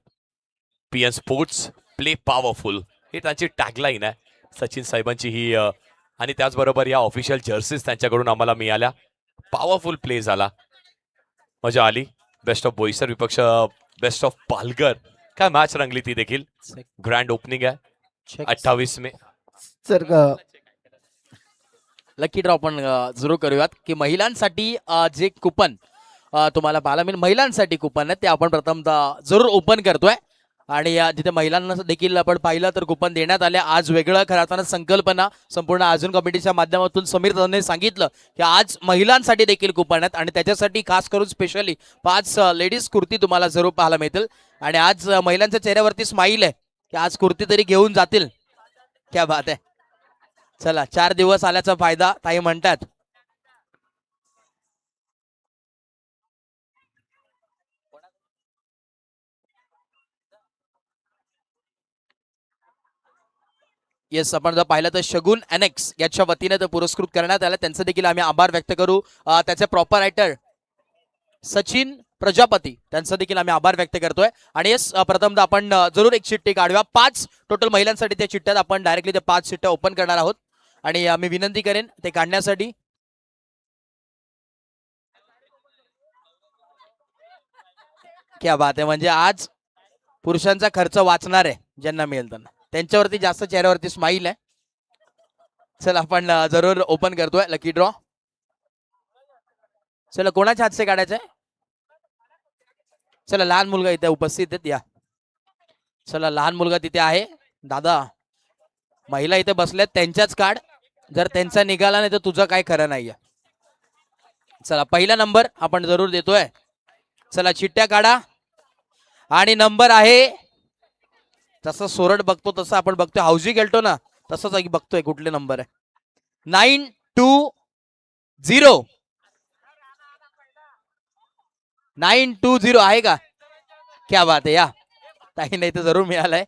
पीएन स्पोर्ट्स प्ले पॉवरफुल, हे त्यांची टॅगलाईन आहे. सचिन साहेबांची ही आणि त्याचबरोबर या ऑफिशियल जर्सीज त्यांच्याकडून आम्हाला मिळाल्या. पॉवरफुल प्ले झाला, मजा आली. बेस्ट ऑफ बोईसर विपक्ष बेस्ट ऑफ पालघर. काय मॅच रंगली ती देखील. ग्रँड ओपनिंग आहे 28 मे. सर लकी ड्रॉ आपण जरूर करूयात की महिलांसाठी जे कुपन तुम्हाला पाहायला मिळेल, महिलांसाठी कुपन आहे ते आपण प्रथमतः जरूर ओपन करतोय. आणि जिथे महिलांना देखील आपण पाहिलं तर कुपन देण्यात आले. आज वेगळं खरं अर्थानं संकल्पना संपूर्ण अर्जुन कमिटीच्या माध्यमातून समीर दादांनी सांगितलं की आज महिलांसाठी देखील कुपन आहेत आणि त्याच्यासाठी खास करून स्पेशली 5 लेडीज कुर्ती तुम्हाला जरूर पाहायला मिळतील. आणि आज महिलांच्या चेहऱ्यावरती स्माईल आहे की आज कुर्ती तरी घेऊन जातील. क्या बात आहे. चला 4 दिवस आल्याचा फायदा ताई म्हणतात. येस, आपण जर पाहिलं तर शगुन एनेक्स याच्या वतीने तर पुरस्कृत करण्यात आलं. त्यांचं देखील आम्ही आभार व्यक्त करू. त्याचे प्रॉपर रायटर सचिन प्रजापती त्यांचं देखील आम्ही आभार व्यक्त करतोय. आणि येस, प्रथमतः आपण जरूर एक चिठ्ठी काढूया. 5 टोटल महिलांसाठी त्या चिठ्ठ्यात आपण डायरेक्टली ते 5 चिठ्ठ्या ओपन करणार आहोत. आणि मी विनंती करेन ते काढण्यासाठी. क्या बात आहे. म्हणजे आज पुरुषांचा खर्च वाचणार आहे ज्यांना मिळेल त्यांना. त्यांच्यावरती जास्त चेहऱ्यावरती स्माईल आहे. चला आपण जरूर ओपन करतोय लकी ड्रॉ. चला कोणाच्या हातचे काढायचंय. चला लहान मुलगा इथे उपस्थित आहेत या. चला लहान मुलगा तिथे आहे. दादा महिला इथे बसल्यात त्यांच्याच काढ. जर त्यांचा निघाला नाही तर तुझं काय खरं नाहीये. चला पहिला नंबर आपण जरूर देतोय. चला चिठ्ठ्या काढा. आणि नंबर आहे जसं सोरड बघतो तसं आपण बघतोय, हाऊजी गेलतो ना तसंच बघतोय कुठले नंबर आहे. 920 920 आहे का. क्या बात आहे. या ताई नाही तर जरूर मिळालंय.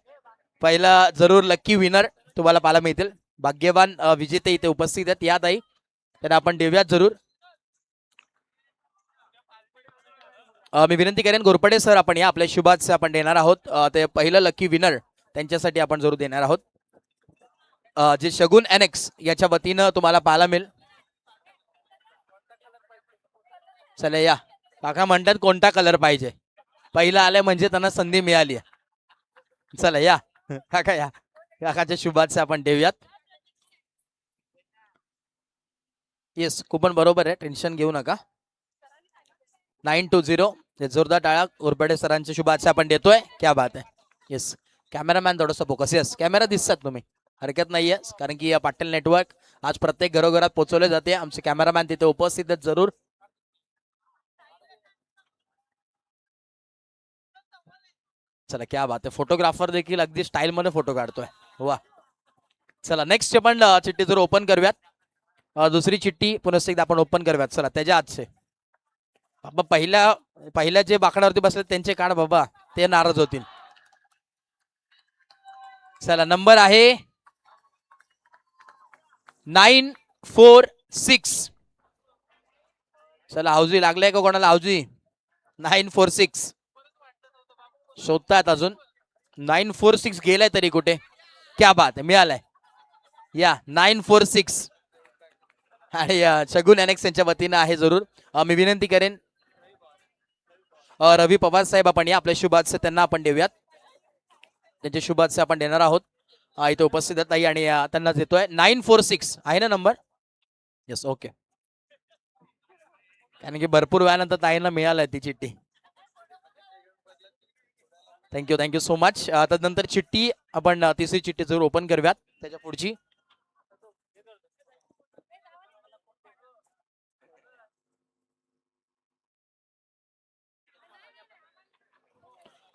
पहिला जरूर लकी विनर तुम्हाला पाहायला मिळतील. भाग्यवान विजेते इथे उपस्थित आहेत. या ताई त्यांना आपण देऊयात जरूर. मी विनंती करेन घोरपडे सर आपण या. आपल्या शुभात आपण देणार आहोत. ते पहिलं लकी विनर त्यांच्यासाठी आपण जरूर देणार आहोत. जे शगुन एनेक्स याच्या वतीनं तुम्हाला पाहायला मिळेल. चला या. काका म्हणतात कोणता कलर पाहिजे. पहिला आले म्हणजे त्यांना संधी मिळाली. चला या काका या. काकाच्या शुभाच्या आपण देऊयात. येस कुपन बरोबर आहे, टेन्शन घेऊ नका. 920 हे जोरदार टाळा उरपडे सरांच्या शुभाच्या आपण देतोय. क्या बात आहे. येस कॅमेरामॅन थोडंसं फोकस. येस कॅमेरा दिसतात तुम्ही, हरकत नाहीये, कारण की पाटील नेटवर्क आज प्रत्येक घरोघरात पोहोचवले जाते. आमचे कॅमेरामॅन तिथे उपस्थित आहेत जरूर. चला क्या बात आहे. फोटोग्राफर देखील अगदी स्टाईल मध्ये फोटो काढतोय. वा. चला नेक्स्ट आपण चिठ्ठी जर ओपन करूयात. दुसरी चिठ्ठी पुन्हा एकदा आपण ओपन करूयात. चला त्याच्या आजचे बाबा पहिल्या जे बाकडावरती बसले त्यांचे काढ बाबा, ते नाराज होतील. चला नंबर आहे 946. चला हाऊजी लागलाय का कोणाला? हाऊजी 946 शोधतात अजून. 946 गेलाय तरी कुठे? क्या बात आहे, मिळालाय. या 946 आणि शगुन एनेक्स यांच्या वतीनं आहे जरूर. मी विनंती करेन रवी पवार साहेब आपण या आपल्या शुभाचे त्यांना आपण देऊयात. त्यांचे शुभाचे आपण देणार आहोत. इथे उपस्थित आहेत ताई आणि त्यांना देतोय. 946 आहे ना नंबर? Yes okay. कारण की भरपूर वेळानंतर ताईंना मिळालंय ती चिठ्ठी. Thank you so much. त्यानंतर चिठ्ठी आपण तिसरी चिठ्ठी जरूर ओपन करूयात. त्याच्या पुढची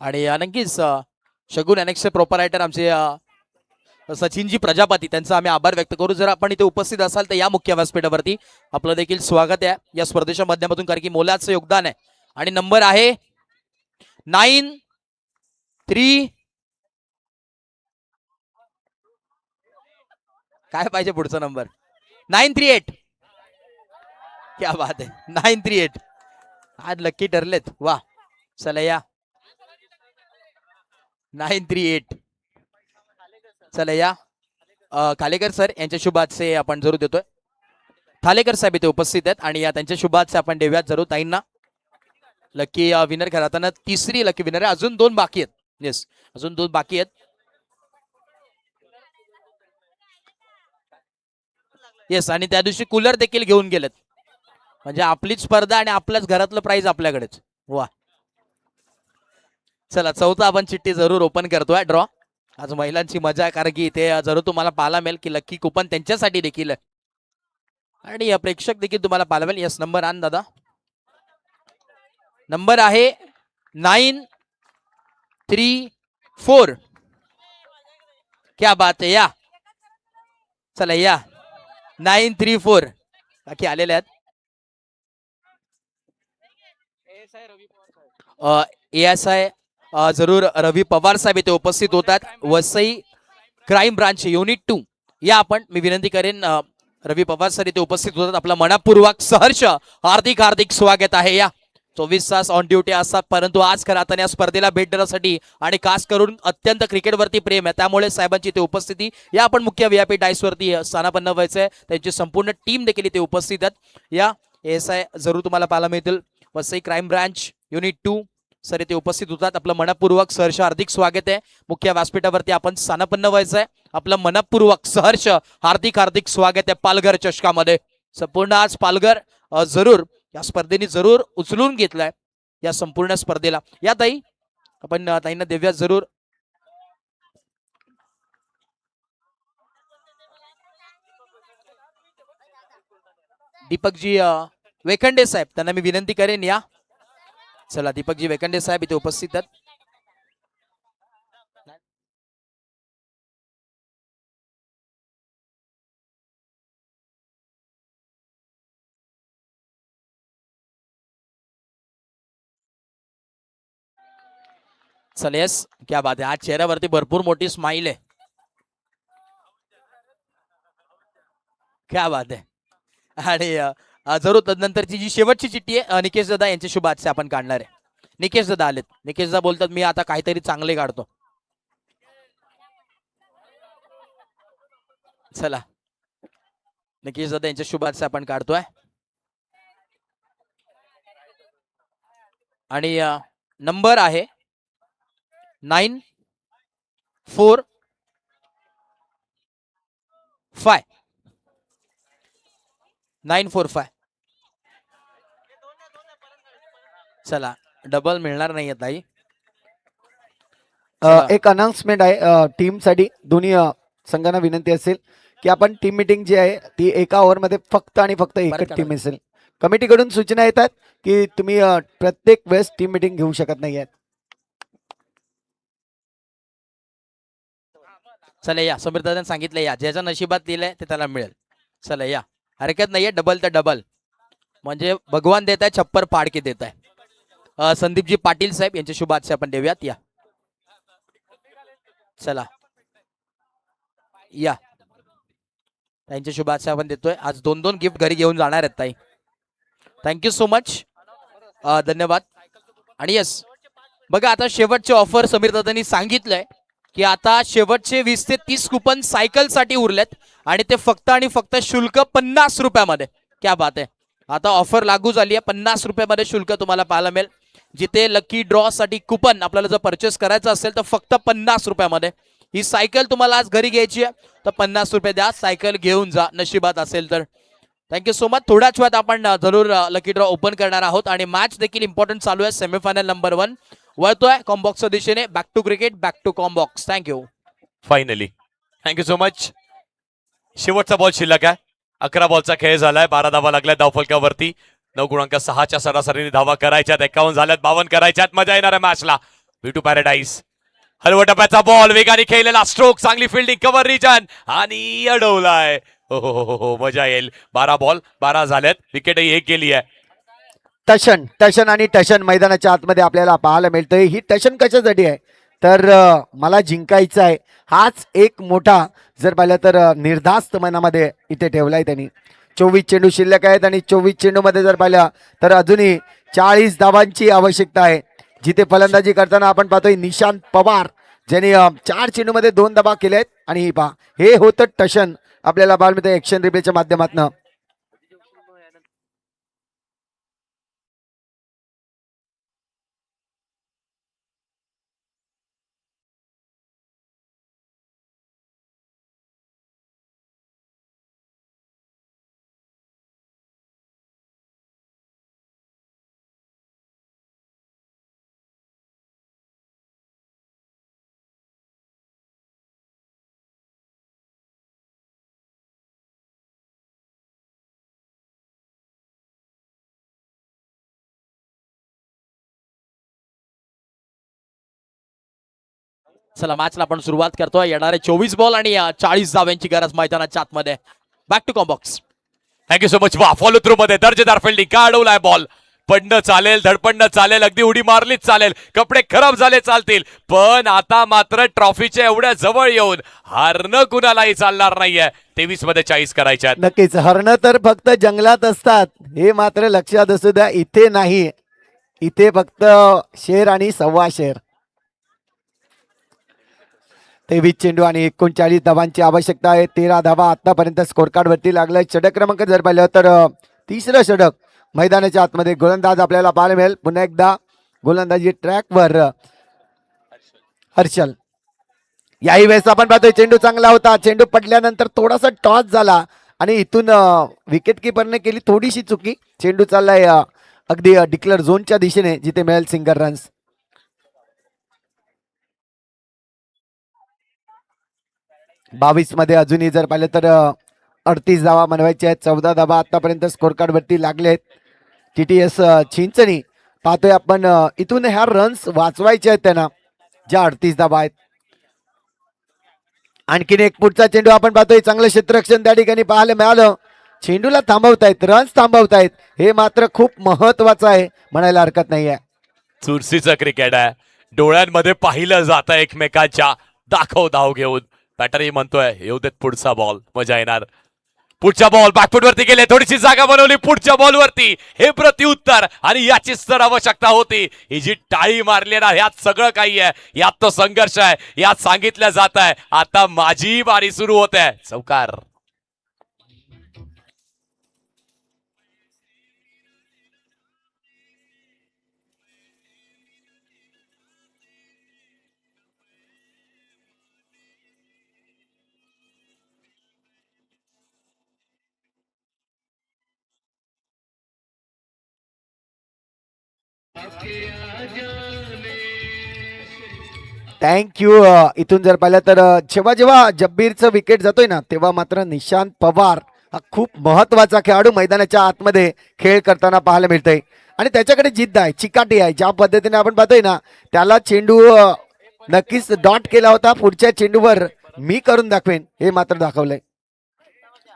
आणि नक्कीच शगुन एनेक्सचे प्रोपरायटर आमचे सचिनजी प्रजापती, त्यांचा आम्ही आभार व्यक्त करू. जर आपण इथे उपस्थित असाल तर या मुख्य व्यासपीठावरती आपलं देखील स्वागत आहे या स्पर्धेच्या माध्यमातून, कारण की मोलाचं योगदान आहे. आणि नंबर आहे 93. काय पाहिजे पुढचा नंबर? 938. क्या बात आहे. 938 आज लकी ठरलेत. वा. चला या 938. चला या खालेकर सर यांच्या शुभाचे आपण जरूर देतोय. थालेकर साहेब इथे उपस्थित आहेत आणि त्यांच्या शुभाचे आपण देऊयात जरूर ताईंना. लकी विनर घराताना तिसरी लकी विनर आहे. अजून 2 बाकी आहेत. येस अजून 2 बाकी आहेत. येस आणि त्या दिवशी कूलर देखील घेऊन गेलेत. म्हणजे आपलीच स्पर्धा आणि आपल्याच घरातलं प्राइज आपल्याकडेच. वा. चला चौथा आपण चिठ्ठी जरूर ओपन करतोय. ड्रॉ आज महिलांची मजा आहे, कारण की इथे जरूर तुम्हाला पाहायला मिळेल की लकी कुपन त्यांच्यासाठी देखील आणि प्रेक्षक देखील तुम्हाला पाहायला मिळेल. येस नंबर आण दादा. नंबर आहे 934. क्या बात आहे. या चला या 934 बाकी आलेले आहेत. ASI जरूर रवी पवार साहेब इथे उपस्थित होतात. वसई क्राईम ब्रांच युनिट 2 या आपण मी विनंती करेन रवी पवार सर इथे उपस्थित होतात. आपला मनपूर्वक सहर्ष हार्दिक स्वागत आहे. या 24 तास ऑन ड्युटी असतात, परंतु आज खरं आता या स्पर्धेला भेट देण्यासाठी आणि खास करून अत्यंत क्रिकेटवरती प्रेम आहे, त्यामुळे साहेबांची इथे उपस्थिती या आपण मुख्य VIP डायस वरती स्थानापन्न व्हायचंय. त्यांची संपूर्ण टीम देखील इथे उपस्थित आहेत. या ASI जरूर तुम्हाला पाहायला मिळतील. Vasai crime branch unit 2 sir इथे उपस्थित होतात. आपलं मनपूर्वक सहर्ष हार्दिक स्वागत आहे. मुख्य व्यासपीठावरती आपण स्थानापन्न व्हायचंय. आपलं मनपूर्वक सहर्ष हार्दिक स्वागत आहे पालघर चषकामध्ये. संपूर्ण आज पालघर जरूर या स्पर्धेने जरूर उचलून घेतलाय या संपूर्ण स्पर्धेला. या ताई आपण ताईंना देऊया जरूर. दीपकजी वेखंडे साहेब त्यांना मी विनंती करेन. या चला दीपकजी वेखंडे साहेब इथे उपस्थित आहेत. चल येस क्या बात आहे. आज चेहऱ्यावरती भरपूर मोठी स्माइल आहे. क्या बात आहे. आणि जरूर तदनंतरची जी शेवटची चिठ्ठी आहे निकेश दादा यांच्या शुभाचे आपण काढणार आहे. निकेश दादा आलेत. निकेश दादा बोलतात मी आता काहीतरी चांगले काढतो. चला निकेश दादा यांच्या शुभाचे आपण काढतोय. आणि नंबर आहे 945 945. चला डबल मिळणार नाहीये ताई. चला. एक अनाउन्समेंट आहे टीमसाठी. दोन्ही संघांना विनंती असेल की आपण टीम मीटिंग जी आहे ती एका ओव्हरमध्ये फक्त आणि फक्त बरं एकच का टीम असेल. कमिटीकडून सूचना येतात की तुम्ही प्रत्येक वेळेस टीम मीटिंग घेऊ शकत नाही आहेत. चला या, समीर दादांनी सांगितलं या, ज्याच्या नशिबात दिलंय ते त्याला मिळेल. चला या, हरकत नाहीये, डबल तर डबल म्हणजे भगवान देत आहे, छप्पर फाडके देत आहे. संदीपजी पाटील साहेब यांच्या शुभाशय आपण देऊयात. या चला या, त्यांच्या शुभाशय आपण देतोय. आज 2-2 गिफ्ट घरी घेऊन जाणार आहेत ताई. थँक्यू सो मच, धन्यवाद. आणि यस, बघा आता शेवटचे ऑफर समीर दादांनी सांगितलंय की आता शेवटचे 20 ते 30 कुपन सायकल साठी उरलेत आणि ते फक्त आणि फक्त शुल्क 50 रुपयामध्ये. क्या बात आहे, आता ऑफर लागू झाली आहे. 50 रुपयामध्ये शुल्क तुम्हाला पाहायला मिळेल. जिथे लकी ड्रॉ साठी कुपन आपल्याला जर परचेस करायचं असेल तर फक्त 50 रुपयामध्ये ही सायकल तुम्हाला आज घरी घ्यायची आहे, तर 50 रुपये द्या, सायकल घेऊन जा नशिबात असेल तर. Thank you so much. थोड्याच वेळात आपण जरूर लकी ड्रॉ ओपन करणार आहोत आणि मॅच देखील इम्पॉर्टंट चालू आहे. सेमीफायनल नंबर 1 वळतोय कॉम्बॉक्सच्या दिशेने. Back to cricket, back to combox. Thank you. Finally thank you so much. शेवटचा बॉल शिल्लक आहे. 11 बॉलचा खेळ झालाय. 12 धावा लागल्या धावफलकावरती. 9.6च्या सरासरीने धावा करायच्यात. 51 झाल्यात, 52 करायच्यात. मजा येणार आहे मॅचला. To paradise. हलवट टप्प्याचा बॉल, वेगाने खेळलेला स्ट्रोक, चांगली फिल्डिंग, कव्हर रिजन आणि अडवलाय. हो, मजा येईल. 12 बॉल 12 झाल्यात. विकेटही एक गेली आहे. टशन आणि टशन मैदानाच्या आतमध्ये आपल्याला पाहायला मिळतंय. ही टशन कशासाठी आहे तर मला जिंकायचं आहे. हाच एक मोठा जर पाहिलं तर निर्धास्त मनामध्ये इथे ठेवलाय त्यांनी. 24 चेंडू शिल्लक आहेत आणि 24 चेंडू मध्ये जर पाहिलं तर अजूनही 40 धावांची आवश्यकता आहे. जिथे फलंदाजी करताना आपण पाहतोय निशांत पवार ज्यांनी 4 चेंडू मध्ये 2 धावा केल्या आहेत. आणि ही पहा, हे होतं टशन. आपल्याला पाहायला मिळतं ऍक्शन रिप्लेच्या माध्यमातून. चला मॅचला आपण सुरुवात करतोय. येणारे 24 बॉल आणि 40 धाव्यांची गरज मैदानाच्या आतमध्ये. Back to combox. Thank you so much. वा, फॉलो थ्रू मध्ये दर्जेदार फिल्डिंग. का अडवलाय बॉल. पडणं चालेल, धडपडणं चालेल, अगदी उडी मारलीच चालेल, कपडे खराब झाले चालतील, पण आता मात्र ट्रॉफीच्या एवढ्या जवळ येऊन हारणं कुणालाही चालणार नाहीये. 23 मध्ये 40 करायच्यात. नक्कीच, हरणं तर फक्त जंगलात असतात, हे मात्र लक्षात असू द्या. इथे नाही, इथे फक्त शेर आणि सव्वा शेर. 23 चेंडू आणि 39 धावांची आवश्यकता आहे. 13 धावा आतापर्यंत स्कोर कार्ड वरती लागलाय. षटक क्रमांक जर पाहिलं तर तिसरं षटक मैदानाच्या आतमध्ये. गोलंदाज आपल्याला पाहायला मिळेल. पुन्हा एकदा गोलंदाजी ट्रॅकवर हर्षल. याही वेळेस आपण पाहतोय चेंडू चांगला होता. चेंडू पडल्यानंतर थोडासा टॉस झाला आणि इथून विकेट किपरने केली थोडीशी चुकी. चेंडू चाललाय अगदी डिक्लेअर झोनच्या दिशेने, जिथे मिळेल सिंगल रन्स. 22 मध्ये अजूनही जर पाहिलं तर 38 धावा बनवायच्या आहेत. 14 धावा आतापर्यंत स्कोर कार्ड वरती लागले आहेत. TTS चिंचणी पाहतोय आपण, इथून ह्या रन्स वाचवायचे आहेत त्यांना, ज्या 38 धावा आहेत. आणखीन एक पुढचा चेंडू आपण पाहतोय. चांगलं क्षेत्ररक्षण त्या ठिकाणी पाहायला मिळालं. चेंडूला थांबवतायत, रन्स थांबवतायत, हे मात्र खूप महत्वाचं आहे, म्हणायला हरकत नाहीये. चुरशीचं क्रिकेट आहे. डोळ्यांमध्ये पाहिलं जातं एकमेकांच्या. दाखव धाव घेऊन. बॅटरही म्हणतोय येऊ देत पुढचा बॉल, मजा येणार. पुढच्या बॉल बॅकफुट वरती गेले, थोडीशी जागा बनवली पुढच्या बॉल वरती. हे प्रत्युत्तर, आणि याचीच तर आवश्यकता होती. ही जी टाळी मारली ना, यात सगळं काही आहे. यात तो संघर्ष आहे, यात सांगितलं जात आहे आता माझी बारी सुरू होते. चौकार. थँक्यू. इथून जर पाहिलं तर जेव्हा जेव्हा जब्बीरचं विकेट जातोय ना तेव्हा मात्र निशांत पवार हा खूप महत्वाचा खेळाडू मैदानाच्या आतमध्ये खेळ करताना पाहायला मिळतोय आणि त्याच्याकडे जिद्द आहे, चिकाटी आहे. ज्या पद्धतीने आपण पाहतोय ना त्याला चेंडू नक्कीच डॉट केला होता, पुढच्या चेंडूवर मी करून दाखवेन हे मात्र दाखवलंय.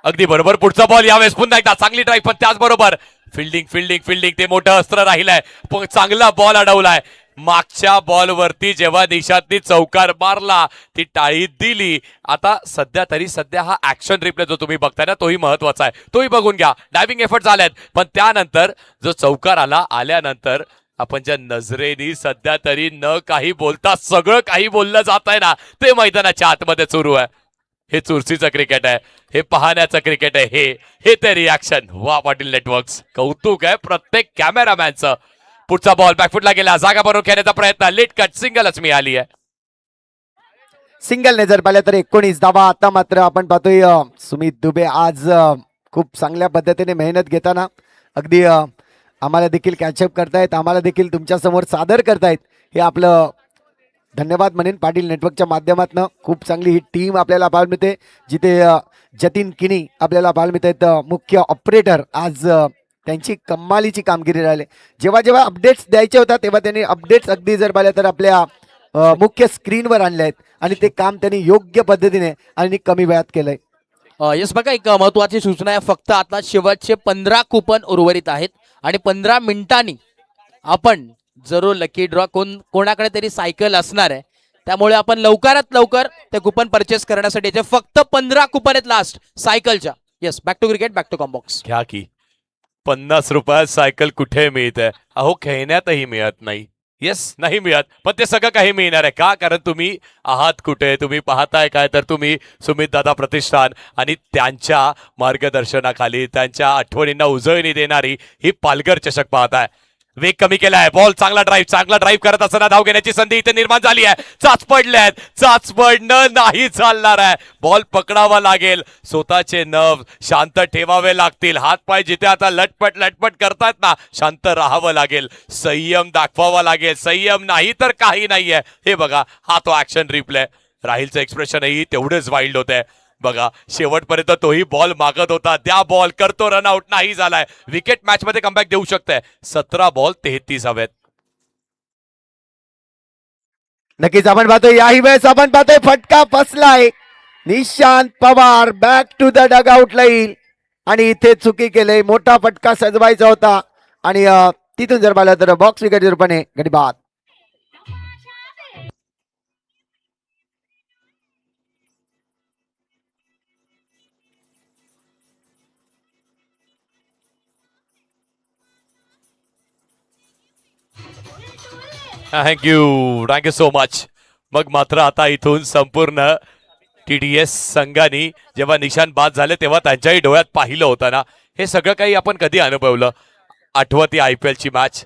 अगदी बरोबर. पुढचा बॉल यावेळेस पुन्हा एकदा चांगली ड्राईव्ह, पण त्याचबरोबर फिल्डिंग फिल्डिंग फिल्डिंग ते मोठं अस्त्र राहिलंय. पण चांगला बॉल अडवलाय. मागच्या बॉलवरती जेव्हा निशांतनी चौकार मारला ती टाळी दिली. आता सध्या हा ऍक्शन रिप्ले जो तुम्ही बघताय ना तोही महत्वाचा आहे, तोही बघून घ्या. डायव्हिंग एफर्ट झालेत, पण त्यानंतर जो चौकार आल्यानंतर आपण ज्या नजरेनी सध्या तरी न काही बोलता सगळं काही बोललं जात आहे ना ते मैदानाच्या आतमध्ये सुरू आहे. हे चुरशीचं क्रिकेट आहे, हे पाहण्याचं क्रिकेट आहे, हे ते रिॲक्शन. वा पाटील नेटवर्क्स, कौतुक आहे प्रत्येक कॅमेरामॅनचं. पुढचा बॉल बॅकफुटला गेला, जागा बरोबर खेळण्याचा प्रयत्न, लेट कट, सिंगलच मिळाली आहे. सिंगल जर पाहिलं तर 19 धावा. आता मात्र आपण पाहतोय सुमित दुबे आज खूप चांगल्या पद्धतीने मेहनत घेताना अगदी आम्हाला देखील कॅचअप करतायत, आम्हाला देखील तुमच्या समोर सादर करतायत. हे आपलं धन्यवाद म्हणेन पाटील नेटवर्कच्या माध्यमातून. खूप चांगली ही टीम आपल्याला पाहायला मिळते, जिथे जतीन किनी आपल्याला पाहायला मिळतात मुख्य ऑपरेटर. आज त्यांची कमालीची कामगिरी राहिली. जेव्हा जेव्हा अपडेट्स द्यायचे होता तेव्हा त्यांनी अपडेट्स अगदी जर पाहिलं तर आपल्या मुख्य स्क्रीनवर आणले आहेत आणि ते काम त्यांनी योग्य पद्धतीने आणि कमी वेळात केलंय. येस बघा, एक महत्वाची सूचना आहे. फक्त आता शेवटचे 15 कुपन उर्वरित आहेत आणि 15 मिनिटांनी आपण जरूर लकी ड्रॉ कोणाकडे तरी सायकल असणार आहे. त्यामुळे आपण लवकरात लवकर ते कुपन परचेस करण्यासाठी फक्त 15 कुपन आहेत लास्ट सायकलच्या. Yes, back to cricket, back to combox. घ्या की 50 रुपयात सायकल कुठे मिळते? अहो खेळण्यातही मिळत नाही. येस, नाही मिळत, पण ते सगळं काही मिळणार आहे का? कारण तुम्ही आहात कुठे, तुम्ही पाहताय काय, तर तुम्ही सुमित दादा प्रतिष्ठान आणि त्यांच्या मार्गदर्शनाखाली त्यांच्या आठवणींना उजळणी देणारी ही पालघर चषक पाहताय. वेग कमी केलाय, बॉल चांगला ड्राईव्ह करत असताना धाव घेण्याची संधी इथे निर्माण झाली आहे. चाच पडणं नाही चालणार आहे. बॉल पकडावा लागेल, स्वतःचे नर्व शांत ठेवावे लागतील. हात पाय जिथे आता लटपट करतायत ना, शांत राहावं लागेल, संयम दाखवावा लागेल. संयम नाही तर काही नाहीये. हे बघा, हा तो ऍक्शन रिप्ले. राहिलचं एक्सप्रेशनही तेवढेच वाईल्ड होत आहे. बघा, शेवटपर्यंत तोही बॉल मागत होता, त्या बॉल करतो रनआउट, नाही झालाय. विकेट मॅच मध्ये कमबॅक देऊ शकते. 17 बॉल 33 हवेत. नक्कीच आपण पाहतोय, याही वेळेस आपण पाहतोय फटका फसलाय. Nishant Pawar back to the dugout येईल आणि इथे चुकी केले. मोठा फटका सजवायचा होता आणि तिथून जर पाहिलं तर बॉक्स विकेट रूपाने गडी बाद. Thank you so much. मग मात्र आता इथून संपूर्ण TDS संघाने जेव्हा निशान बाद झाले तेव्हा त्यांच्याही डोळ्यात पाहिलं होतं ना. हे सगळं काही आपण कधी अनुभवलं? आठवती IPL ची मॅच,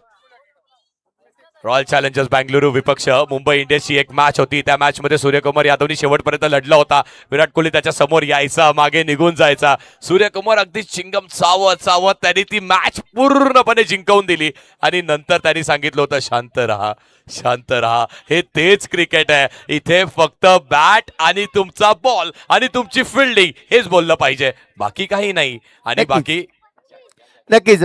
रॉयल चॅलेंजर्स बँगलुरू विपक्ष मुंबई इंडियन्सची एक मॅच होती. त्या मॅच मध्ये सूर्यकुमार यादवनी शेवटपर्यंत लढला होता. विराट कोहली त्याच्या समोर यायचा, मागे निघून जायचा. सूर्यकुमार अगदी चिंगम चावत त्यांनी ती मॅच पूर्णपणे जिंकवून दिली आणि नंतर त्यांनी सांगितलं होतं शांत रहा. हे तेच क्रिकेट आहे. इथे फक्त बॅट आणि तुमचा बॉल आणि तुमची फिल्डिंग हेच बोललं पाहिजे, बाकी काही नाही. आणि बाकी नक्कीच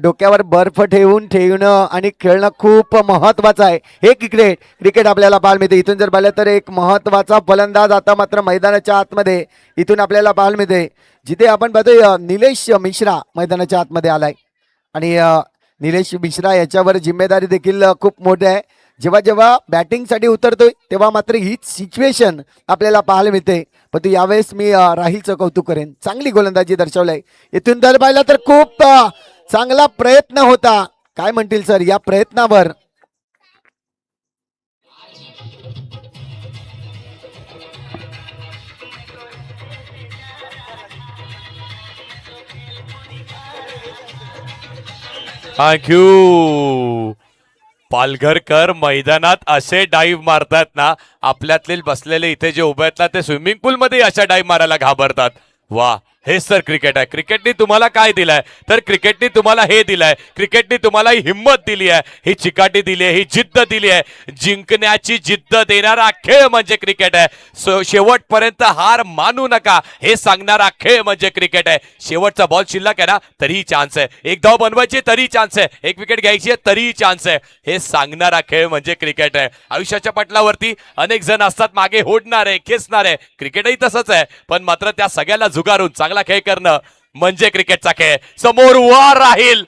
डोक्यावर बर्फ ठेवणं आणि खेळणं खूप महत्वाचं आहे. हे क्रिकेट आपल्याला पाहायला मिळते. इथून जर पाहिलं तर एक महत्वाचा फलंदाज आता मात्र मैदानाच्या आतमध्ये इथून आपल्याला पाहायला मिळते, जिथे आपण पाहतोय निलेश मिश्रा मैदानाच्या आतमध्ये आलाय आणि निलेश मिश्रा याच्यावर जिम्मेदारी देखील खूप मोठी आहे. जेव्हा जेव्हा बॅटिंगसाठी उतरतोय तेव्हा मात्र हीच सिच्युएशन आपल्याला पाहायला मिळते. पण तू यावेळेस मी राहिलचं कौतुक करेन, चांगली गोलंदाजी दर्शवलंय. इथून जर पाहिलं तर खूप चांगला प्रयत्न होता. काय म्हणतील सर या प्रयत्नावर? थँक्यू. पालघरकर मैदानात असे डाईव्ह मारतात ना, आपल्यातले बसलेले इथे जे उभे आहेत ना ते स्विमिंग पूल मध्ये अशा डाईव्ह मारायला घाबरतात. वा, हेच तर क्रिकेट आहे. क्रिकेटने तुम्हाला काय दिलंय तर क्रिकेटने तुम्हाला हे दिलंय. क्रिकेटने तुम्हाला ही हिंमत दिली आहे, ही चिकाटी दिली आहे, ही जिद्द दिली आहे. जिंकण्याची जिद्द देणारा खेळ म्हणजे क्रिकेट आहे. शेवटपर्यंत हार मानू नका हे सांगणारा खेळ म्हणजे क्रिकेट आहे. शेवटचा बॉल शिल्लक आहे ना तरीही चान्स आहे, एक धाव बनवायची तरी चान्स आहे, एक विकेट घ्यायची आहे तरीही चान्स आहे, हे सांगणारा खेळ म्हणजे क्रिकेट आहे. आयुष्याच्या पटलावरती अनेक जण असतात मागे होडणारे, खेचणारे. क्रिकेटही तसंच आहे, पण मात्र त्या सगळ्याला झुगारून चांगला खेळ करणं म्हणजे क्रिकेटचा खेळ. समोर वार राहील.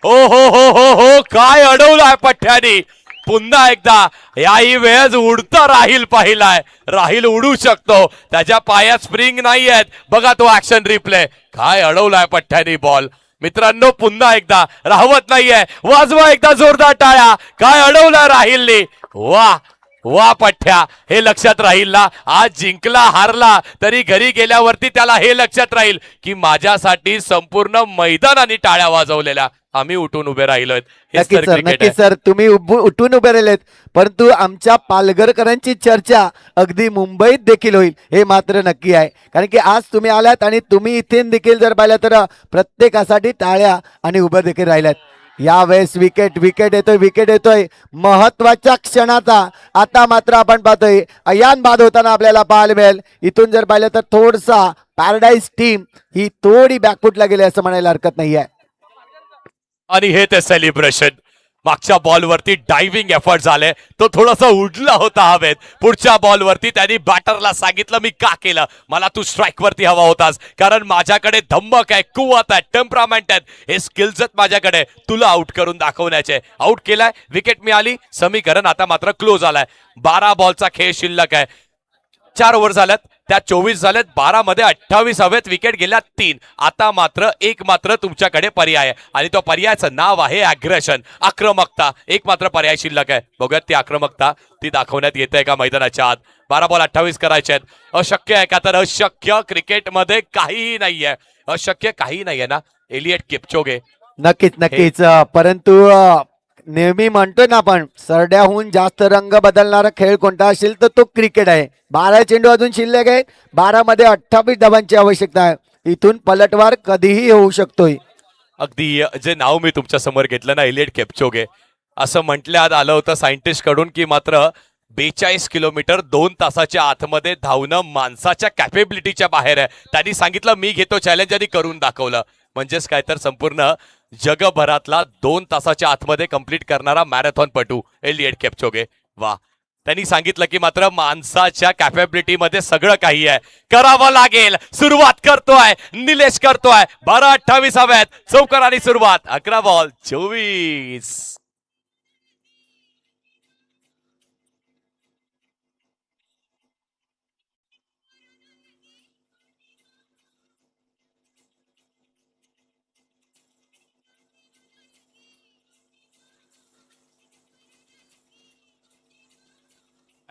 हो हो हो हो हो, काय अडवलाय पठ्ठ्यानी. पुन्हा एकदा याही वेळेस उडता राहील पाहिलाय. राहील उडू शकतो, त्याच्या पायात स्प्रिंग नाही आहेत. बघा तो ऍक्शन रिप्ले, काय अडवलाय पठ्ठ्यानी बॉल. मित्रांनो पुन्हा एकदा राहवत नाहीये, वाजवा एकदा जोरदार टाळ्या. काय अडवलाय राहीलने. वा वा पठ्ठ्या, हे लक्षात राहील ना. आज जिंकला हारला तरी घरी गेल्यावरती त्याला हे लक्षात राहील की माझ्यासाठी संपूर्ण मैदानाने टाळ्या वाजवलेल्या, आम्ही उठून उभे राहिलोय. हेच तर नक्कीच सर, क्रिकेट नक्कीच आहे. सर, तुम्ही उठून उभे राहिलेत, परंतु आमच्या पालघरकरांची चर्चा अगदी मुंबईत देखील होईल हे मात्र नक्की आहे. कारण की आज तुम्ही आलात आणि तुम्ही इथे देखील जर पाहिलं तर प्रत्येकासाठी टाळ्या आणि उभं देखील राहिल्यात. यावेळेस विकेट विकेट येतोय महत्वाच्या क्षणाचा. आता मात्र आपण पाहतोय अयान बाद होताना आपल्याला पाहायला मिळेल. इथून जर पाहिलं तर थोडसा पॅराडाईज टीम ही थोडी बॅकफुटला गेली असं म्हणायला हरकत नाहीये. आणि हे ते सेलिब्रेशन. मागच्या बॉलवरती डायव्हिंग एफर्ट झाले, तो थोडासा उडला होता हवेत. पुढच्या बॉलवरती त्यांनी बॅटरला सांगितलं मी का केलं, मला तू स्ट्राईक वरती हवा होतास, कारण माझ्याकडे धम्मक आहे, कुवत आहे, टेम्परामेंट आहेत, हे स्किल्स आहेत माझ्याकडे तुला आउट करून दाखवण्याचे. आउट केलाय, विकेट मिळाली, समीकरण आता मात्र क्लोज आलाय. 12 बॉलचा खेळ शिल्लक आहे. 4 ओव्हर झाल्यात, त्या 24 झाल्यात, 12 मध्ये 28 हवेत, विकेट गेल्या 3. आता मात्र एक मात्र तुमच्याकडे पर्याय आहे आणि तो पर्यायाचं नाव आहे अग्रेशन, आक्रमकता. एक मात्र पर्याय शिल्लक आहे. बघूयात ती आक्रमकता ती दाखवण्यात येते का मैदानाच्या आत. 12 बॉल 28 करायचे आहेत. अशक्य आहे का तर अशक्य क्रिकेटमध्ये काहीही नाहीये. अशक्य काही नाहीये ना एलियट किपचोगे. नक्कीच परंतु नेहमी म्हणतो ना आपण सरड्याहून जास्त रंग बदलणारा खेळ कोणता असेल तर तो क्रिकेट आहे. 12 चेंडू अजून शिल्लक आहेत, 12 मध्ये 28 धावांची आवश्यकता आहे. इथून पलटवार कधीही होऊ शकतोय. अगदी जे नाव मी तुमच्या समोर घेतलं ना एलियट केपचोगे, असं म्हटल्यात आलं होतं सायंटिस्ट कडून की मात्र 42 किलोमीटर 2 तासाच्या आतमध्ये धावणं माणसाच्या कॅपेबिलिटीच्या बाहेर आहे. त्यांनी सांगितलं मी घेतो चॅलेंज आणि करून दाखवलं. म्हणजेच काय तर संपूर्ण जगभरातला 2 तासाच्या आतमध्ये कंप्लीट करणारा मॅरेथॉन पटू एलियट केपचोगे. वा, त्यांनी सांगितलं की मात्र माणसाच्या कॅपेबिलिटी मध्ये सगळं काही आहे, करावं लागेल. सुरुवात करतोय निलेश, करतोय. 12-28 हव्यात, चौकार आणि सुरुवात. 11 ball 24.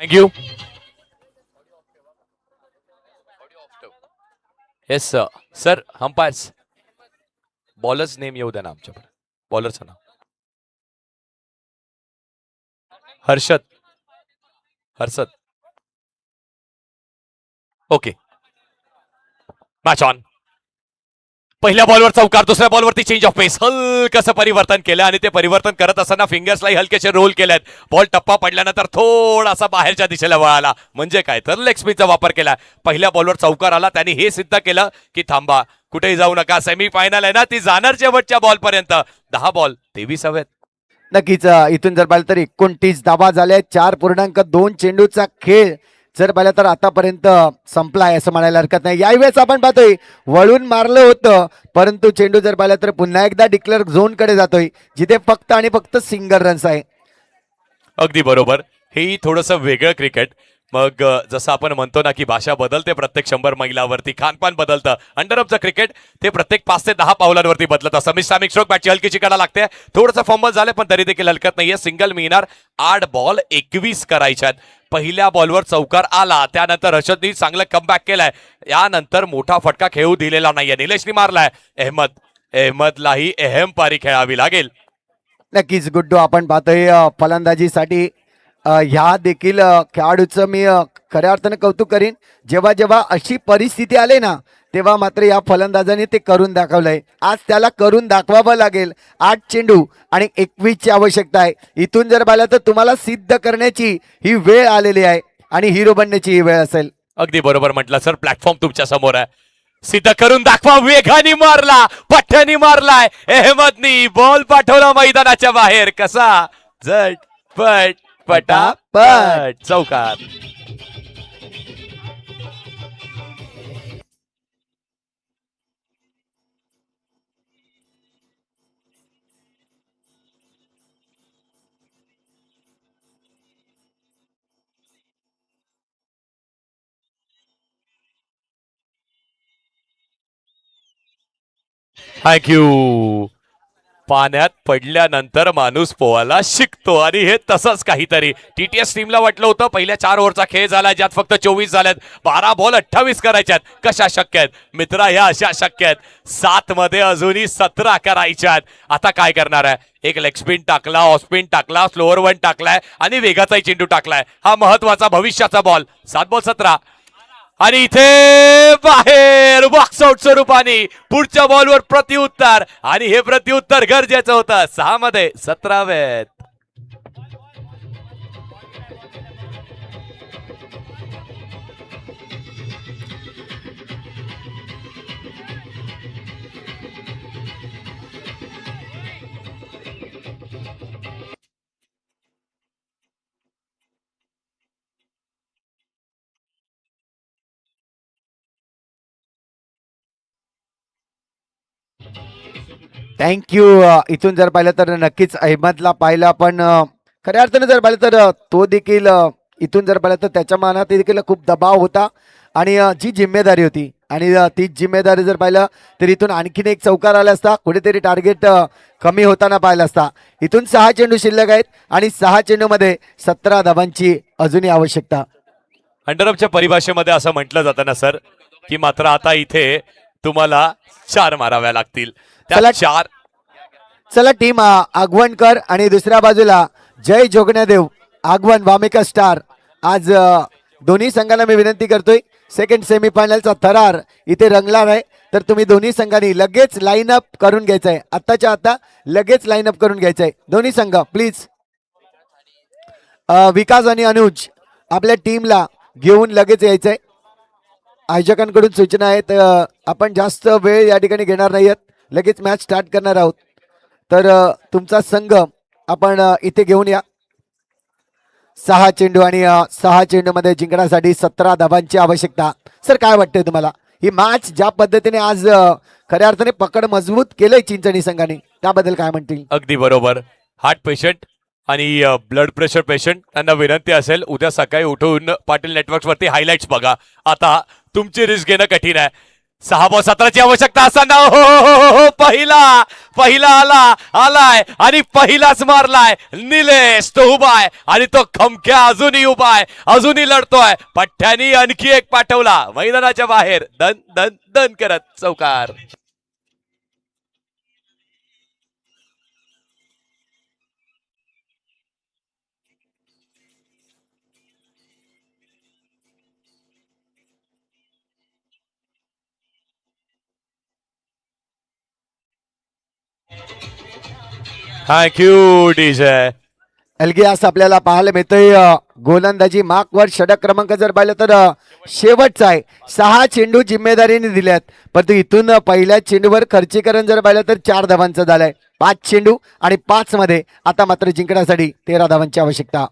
Thank you. Yes sir. Umpires bowlers name येऊ द्या ना आमच्याकडे. बॉलरचं नाव हर्षद. Okay, match on. पहिल्या बॉलवर चौकार, दुसऱ्या बॉलवरती चेंज ऑफ पेस, हलकसं परिवर्तन केलं आणि ते परिवर्तन करत असताना फिंगर्सलाही हलकेसे रोल केलेत. बॉल टप्पा पडल्यानंतर थोडासा बाहेरच्या दिशेला वळाला, म्हणजे काय तर लेग स्पिनचा वापर केला. पहिल्या बॉलवर चौकार आला, त्यांनी हे सिद्ध केलं की थांबा, कुठेही जाऊ नका, सेमीफायनल आहे ना, ती जाणार शेवटच्या बॉल पर्यंत. 10 बॉल 23 हवेत. नक्कीच इथून जर पाहिलं तर 29 धावा झाल्या. 4.2 चेंडूचा खेळ जर पाहिलं तर आतापर्यंत संपलाय असं म्हणायला हरकत नाही. यावेळेस आपण पाहतोय वळून मारलं होतं, परंतु चेंडू जर पाहिलं तर पुन्हा एकदा डिक्लेअर झोन कडे जातोय, जिथे फक्त आणि फक्त सिंगल रन्स आहे. अगदी बरोबर. हेही थोडंसं वेगळं क्रिकेट. मग जसं आपण म्हणतो ना की भाषा बदलते प्रत्येक 100 मैलावरती, खानपान बदलतं. अंडरअपचं क्रिकेट ते प्रत्येक 5 ते 10 पावलांवरती बदलत असतं. मिसामिक स्ट्रोक, बॅटची हलकी चिकाडा लागते. थोडंसं फंबल झालं पण तरी देखील हलकत नाहीये. सिंगल मिळणार. 8 बॉल 21 करायच्यात. पहिल्या बॉलवर चौकार आला, त्यानंतर रशदनी चांगलं कमबॅक केलाय. यानंतर मोठा फटका खेळू दिलेला नाहीये. निलेशनी मारलाय. अहमदलाही अहम पारी खेळावी लागेल. नक्कीच गुड्डू आपण पाहतोय फलंदाजीसाठी ह्या देखील खेळाडूचं मी खऱ्या अर्थानं कौतुक करीन. जेव्हा जेव्हा अशी परिस्थिती आली ना तेव्हा मात्र या फलंदाजाने ते करून दाखवलंय. आज त्याला करून दाखवावं लागेल. 8 चेंडू आणि 21ची आवश्यकता आहे. इथून जर पाहिलं तर तुम्हाला सिद्ध करण्याची ही वेळ आलेली आहे आणि हिरो बनण्याची ही वेळ असेल. अगदी बरोबर म्हटलं सर. प्लॅटफॉर्म तुमच्या समोर आहे. सिद्ध करून दाखवा. वेगाने मारला, पठ्ठ्यानी मारलाय अहमदनी. बॉल पाठवला मैदानाच्या बाहेर. कसा झट पट पटापट चौकार. थँक्यू. पाण्यात पडल्यानंतर माणूस पोहायला शिकतो आणि हे तसंच काहीतरी. टीटीएस टीमला वाटलं होतं पहिल्या 4 ओव्हरचा खेळ झाला ज्यात फक्त 24 झाल्यात. 12 बॉल 28 करायच्यात. कशा शक्य आहेत मित्रा? ह्या अशा शक्य आहेत. 7 मध्ये अजूनही 17 करायच्यात. आता काय करणार आहे? एक लेग स्पिन टाकला, ऑफ स्पिन टाकला, स्लोअर वन टाकलाय आणि वेगाचाही चेंडू टाकलाय. हा महत्वाचा भविष्याचा बॉल. 7 बॉल 17 आणि इथे बाहेर बॉक्स आउट स्वरूपाने पुढच्या बॉलवर प्रतिउत्तर आणि हे प्रतिउत्तर गरजेचं होतं. 6 मध्ये 17. थँक्यू. इथून जर पाहिलं तर नक्कीच अहमदला पाहिलं आपण. खऱ्या अर्थानं जर पाहिलं तर तो देखील इथून जर पाहिलं तर त्याच्या मनात देखील खूप दबाव होता आणि जी जिम्मेदारी होती आणि ती जिम्मेदारी जर पाहिलं तर इथून आणखीन एक चौकार आला असता. कुठेतरी टार्गेट कमी होताना पाहिलं असता. इथून 6 चेंडू शिल्लक आहेत आणि 6 चेंडूमध्ये 17 धावांची अजूनही आवश्यकता. अंडरअपच्या परिभाषेमध्ये असं म्हटलं जातं ना सर की मात्र आता इथे तुम्हाला 4 माराव्या लागतील. त्या चला. 4 चला टीम आगवणकर आणि दुसऱ्या बाजूला जय जोगण्यादेव आगवण वामिका स्टार. आज दोन्ही संघांना मी विनंती करतोय सेकंड सेमीफायनलचा थरार इथे रंगणार आहे. तर तुम्ही दोन्ही संघांनी लगेच लाईन अप करून घ्यायचं आहे. आत्ताच्या आता लगेच लाईन अप करून घ्यायचं आहे दोन्ही संघ प्लीज. विकास आणि अनुज आपल्या टीमला घेऊन लगेच यायचं आहे. आयोजकांकडून सूचना आहेत. आपण जास्त वेळ या ठिकाणी घेणार नाही आहेत. लगेच मॅच स्टार्ट करणार आहोत. तर तुमचा संघ आपण इथे घेऊन या. 6 चेंडू आणि 6 चेंडूमध्ये जिंकण्यासाठी 17 धावांची आवश्यकता. सर काय वाटतंय तुम्हाला ही मॅच ज्या पद्धतीने आज खऱ्या अर्थाने पकड मजबूत केलंय चिंचणी संघाने त्याबद्दल काय म्हणतील? अगदी बरोबर. हार्ट पेशंट आणि ब्लड प्रेशर पेशंट यांना विनंती असेल उद्या सकाळी उठून पाटील नेटवर्क वरती हायलाइट्स बघा. आता तुमची रिस्क घेणं कठीण आहे. 6 बॉल 17ची आवश्यकता असताना हो पहिला आलाय आणि पहिलाच मारलाय. निलेश तो उभा आहे आणि तो खमक्या अजूनही उभा आहे, अजूनही लढतोय. पठ्ठ्यानी आणखी एक पाठवला मैदानाच्या बाहेर. दन दन दन करत चौकार. Thank you DJ. एलगीआस आपल्याला पाहायला मिळतोय गोलंदाजी मार्कवर षटक क्रमांक जर पाहिलं तर शेवटचा आहे. 6 चेंडू जिम्मेदारीने दिल्यात परंतु इथून पहिल्या चेंडूवर खर्चीकरण जर पाहिलं तर 4 धावांचं झालंय. 5 चेंडू आणि 5 मध्ये आता मात्र जिंकण्यासाठी 13 धावांची आवश्यकता.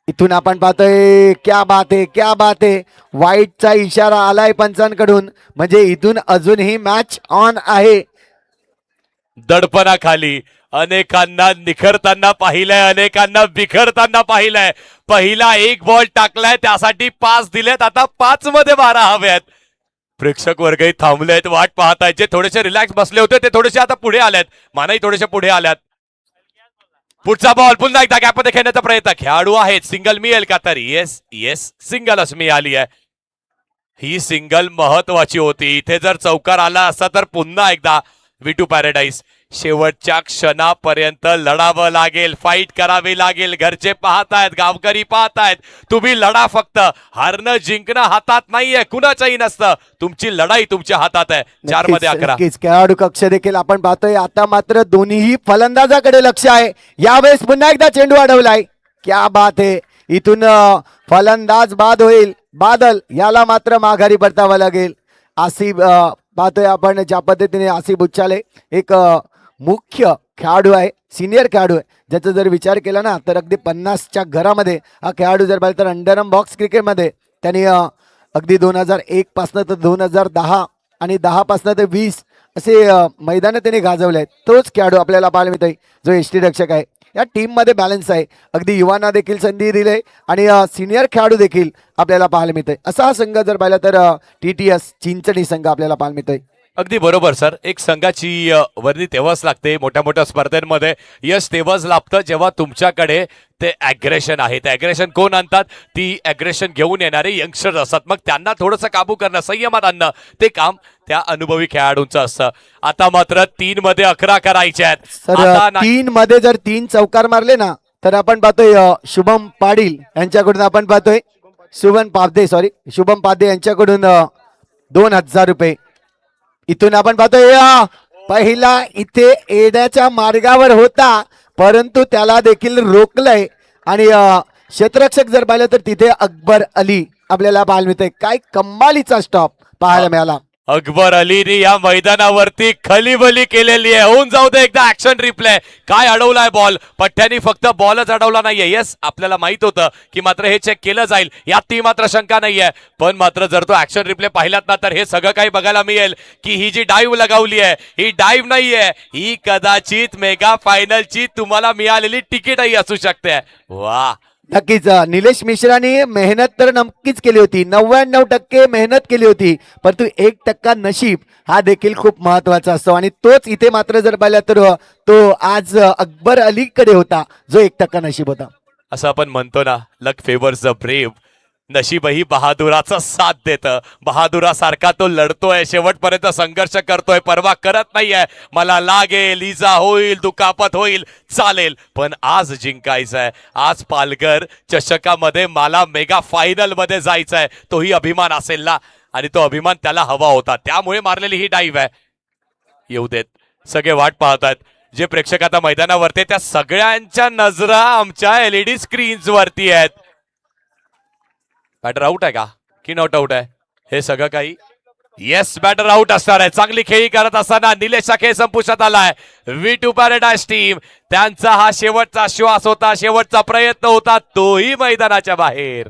इथून आपण पाहतोय क्या बात आहे. वाईटचा इशारा आलाय पंचांकडून म्हणजे इथून अजूनही मॅच ऑन आहे. दडपणाखाली अनेकांना निखरताना पाहिलंय, अनेकांना बिखरताना पाहिलंय. पहिला 1 बॉल टाकलाय त्यासाठी 5 दिलेत. आता 5 मध्ये 12 हवेत. प्रेक्षक वर्गही थांबलेत, वाट पाहतायत. जे थोडेसे रिलॅक्स बसले होते ते थोडेसे आता पुढे आलेत. मानाही थोडेसे पुढे आल्यात. पुढचा बॉल पुन्हा एकदा गॅपमध्ये खेळण्याचा प्रयत्न. खेळाडू आहेत, सिंगल मिळेल का? तर येस सिंगलच मिळाली आहे. ही सिंगल महत्वाची होती. इथे जर चौकार आला असता तर पुन्हा एकदा विटू पॅराडाईज शेवटच्या क्षणापर्यंत लढावं लागेल, फाईट करावी लागेल. घरचे पाहतायत, गावकरी पाहतायत, तुम्ही लढा. फक्त हारणं जिंकणं हातात नाहीये, कुणाच्याही नसतं. तुमची लढाई तुमच्या हातात आहे. 4 मध्ये 11. नक्कीच खेळाडू कक्ष देखील आपण पाहतोय. आता मात्र दोन्ही फलंदाजाकडे लक्ष आहे. यावेळेस पुन्हा एकदा चेंडू अडवलाय. क्या बात आहे. इथून फलंदाज बाद होईल. बादल याला मात्र माघारी परतावं लागेल. आसिफ पाहतोय आपण ज्या पद्धतीने आसिफ उच्चाले एक मुख्य खेळाडू आहे, सिनियर खेळाडू आहे, ज्याचा जर विचार केला ना तर अगदी 50च्या घरामध्ये हा खेळाडू जर पाहिलं तर अंडरआर्म बॉक्स क्रिकेटमध्ये त्यांनी अगदी 2001 पासनं तर 2010 आणि 10 पासनं ते 20 असे मैदानं त्यांनी गाजवले आहेत. तोच खेळाडू आपल्याला पाहायला मिळतोय जो यष्टीरक्षक आहे. या टीममध्ये बॅलन्स आहे. अगदी युवांना देखील संधी दिली आणि सिनियर खेळाडू देखील आपल्याला पाहायला मिळतोय. असा हा संघ जर पाहिला तर TTS चिंचणी संघ आपल्याला पाहायला मिळतोय. अगदी बरोबर सर. एक संघाची वर्दी तेव्हाच लागते मोठ्या मोठ्या स्पर्धेमध्ये. यश तेव्हाच लाभतं जेव्हा तुमच्याकडे ते ॲग्रेशन आहे. ते ॲग्रेशन कोण आणतात? ती ॲग्रेशन घेऊन येणारे यंगस्टर्स असतात. मग त्यांना थोडंसं काबू करणं, संयमात आणणं, ते काम त्या अनुभवी खेळाडूंचं असतं. आता मात्र 3 मध्ये 11 करायचे आहेत. सर आता नाही. 3 मध्ये जर 3 चौकार मारले ना तर आपण पाहतोय शुभम पाटील यांच्याकडून आपण पाहतोय शुभम पादे यांच्याकडून 2000 रुपये. इथून आपण पाहतोय पहिला इथे येण्याच्या मार्गावर होता परंतु त्याला देखील रोखलंय आणि क्षेत्ररक्षक जर पाहिलं तर तिथे अकबर अली आपल्याला पाहायला मिळतंय. काय कमालीचा स्टॉप पाहायला मिळाला. अकबर अलीने या मैदानावरती खलीबली केलेली आहे. होऊन जाऊ दे एकदा ऍक्शन रिप्ले. काय अडवलाय बॉल. पठ्ठ्यानी फक्त बॉलच अडवला नाहीये. येस, आपल्याला माहित होतं की मात्र हे चेक केलं जाईल, यात ती मात्र शंका नाहीये. पण मात्र जर तो ऍक्शन रिप्ले पाहिलात ना तर हे सगळं काही बघायला मिळेल की ही जी डाईव्ह लगावली आहे ही डाईव्ह नाहीये, ही कदाचित मेगा फायनलची तुम्हाला मिळालेली तिकीटही असू शकते. वा, नक्कीच निलेश मिश्राने मेहनत तर नक्कीच केली होती. 99% मेहनत केली होती परंतु 1% नशीब हा देखील खूप महत्वाचा असतो आणि तोच इथे मात्र जर पाहिला तर तो आज अकबर अलीकडे होता जो 1% नशीब होता. असं आपण म्हणतो ना, लक फेवर्स द ब्रेव. नशीबही बहादुराचा साथ देतं. बहादुरासारखा तो लढतोय, शेवटपर्यंत संघर्ष करतोय, परवा करत नाहीये. मला लागेल, इजा होईल, दुखापत होईल, चालेल, पण आज जिंकायचंय. आज पालघर चषकामध्ये मला मेगा फायनल मध्ये जायचंय. तोही अभिमान असेल ना, आणि तो अभिमान त्याला हवा होता, त्यामुळे मारलेली ही डाईव्ह आहे. येऊ देत, सगळे वाट पाहतात. जे प्रेक्षक आता मैदानावरती त्या सगळ्यांच्या नजरा आमच्या LED स्क्रीन्स वरती आहेत. बॅटर आउट आहे का की नॉट आउट आहे हे सगळं काही? येस, बॅटर आउट असणार आहे. चांगली खेळी करत असताना निलेशचा खेळ संपुष्टात आलाय. V2 पॅराडाईज टीम, त्यांचा हा शेवटचा श्वास होता, शेवटचा प्रयत्न होता, तोही मैदानाच्या बाहेर.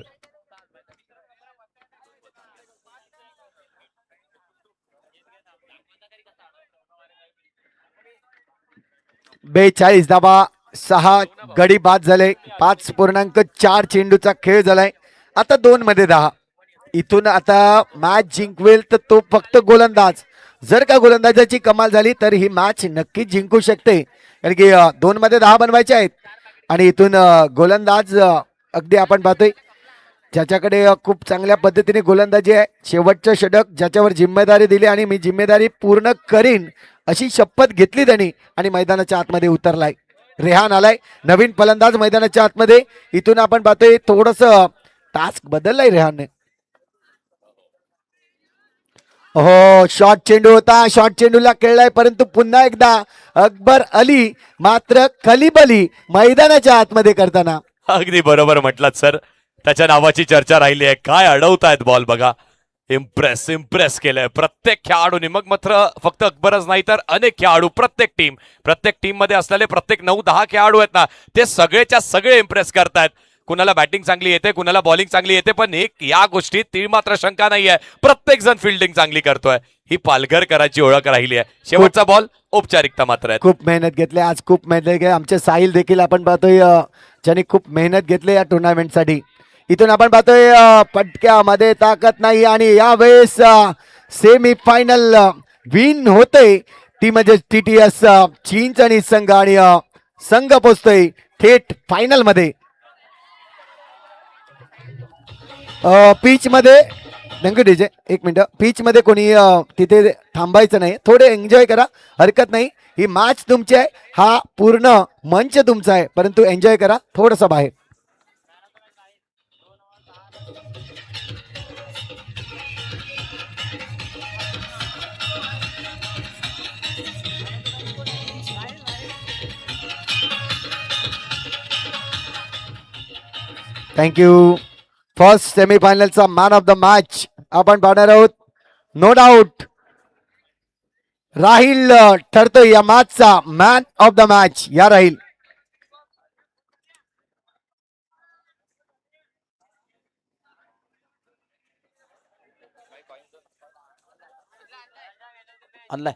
बेचाळीस धाबा 6 गडी बाद झाले. 5.4 चेंडूचा खेळ झालाय. आता 2 मध्ये 10. इथून आता मॅच जिंकवेल तर तो फक्त गोलंदाज. जर का गोलंदाजाची कमाल झाली तर ही मॅच नक्कीच जिंकू शकते, कारण की 2 मध्ये 10 बनवायचे आहेत आणि इथून गोलंदाज अगदी आपण पाहतोय ज्याच्याकडे खूप चांगल्या पद्धतीने गोलंदाजी आहे. शेवटचं षटक ज्याच्यावर जिम्मेदारी दिली आणि मी जिम्मेदारी पूर्ण करीन अशी शपथ घेतली त्यांनी आणि मैदानाच्या आतमध्ये उतरलाय. रेहान आलाय, नवीन फलंदाज मैदानाच्या आतमध्ये. इथून आपण पाहतोय थोडस टास्क बदललाय रेहानने. हो, शॉर्ट चेंडू होता, शॉर्ट चेंडूला खेळलाय परंतु पुन्हा एकदा अकबर अली मात्र खलीबली मैदानाच्या आतमध्ये करताना. अगदी बरोबर म्हटलात सर, त्याच्या नावाची चर्चा राहिली आहे. काय अडवतायत बॉल बघा. इम्प्रेस केलंय प्रत्येक खेळाडूने. मग मात्र फक्त अकबरच नाही तर अनेक खेळाडू, प्रत्येक टीम मध्ये असलेले प्रत्येक 9-10 खेळाडू आहेत ना, ते सगळेच्या सगळे इम्प्रेस करतायत. कुणाला बॅटिंग चांगली येते, कुणाला बॉलिंग चांगली येते, पण एक या गोष्टीत ती मात्र शंका नाहीये, प्रत्येक जण फिल्डिंग चांगली करतोय. ही पालघरकरांची ओळख राहिली आहे. शेवटचा बॉल औपचारिकता मात्र आहे. खूप मेहनत घेतली आज, खूप मेहनत घेतली. आमचे साहिल देखील आपण पाहतोय ज्यांनी खूप मेहनत घेतली या टुर्नामेंटसाठी. इथून आपण पाहतोय पटक्यामध्ये ताकद नाही आणि यावेळेस सेमी फायनल विन होते ती म्हणजे TTS चिंचणी संघ आणि संघ पोचतोय थेट फायनल मध्ये. पिच मध्ये थँक्यू डीजे. एक मिनिट, पिच मध्ये कोणी तिथे थांबायचं नाही, थोडे एन्जॉय करा, हरकत नाही. ही मॅच तुमची आहे, हा पूर्ण मंच तुमचा आहे, परंतु एन्जॉय करा थोडस बाहेर. थँक्यू. फर्स्ट सेमीफायनलचा मॅन ऑफ द मॅच आपण पाहणार आहोत. नो डाऊट राहील ठरतोय या मॅचचा मॅन ऑफ द मॅच या राहील. आणलाय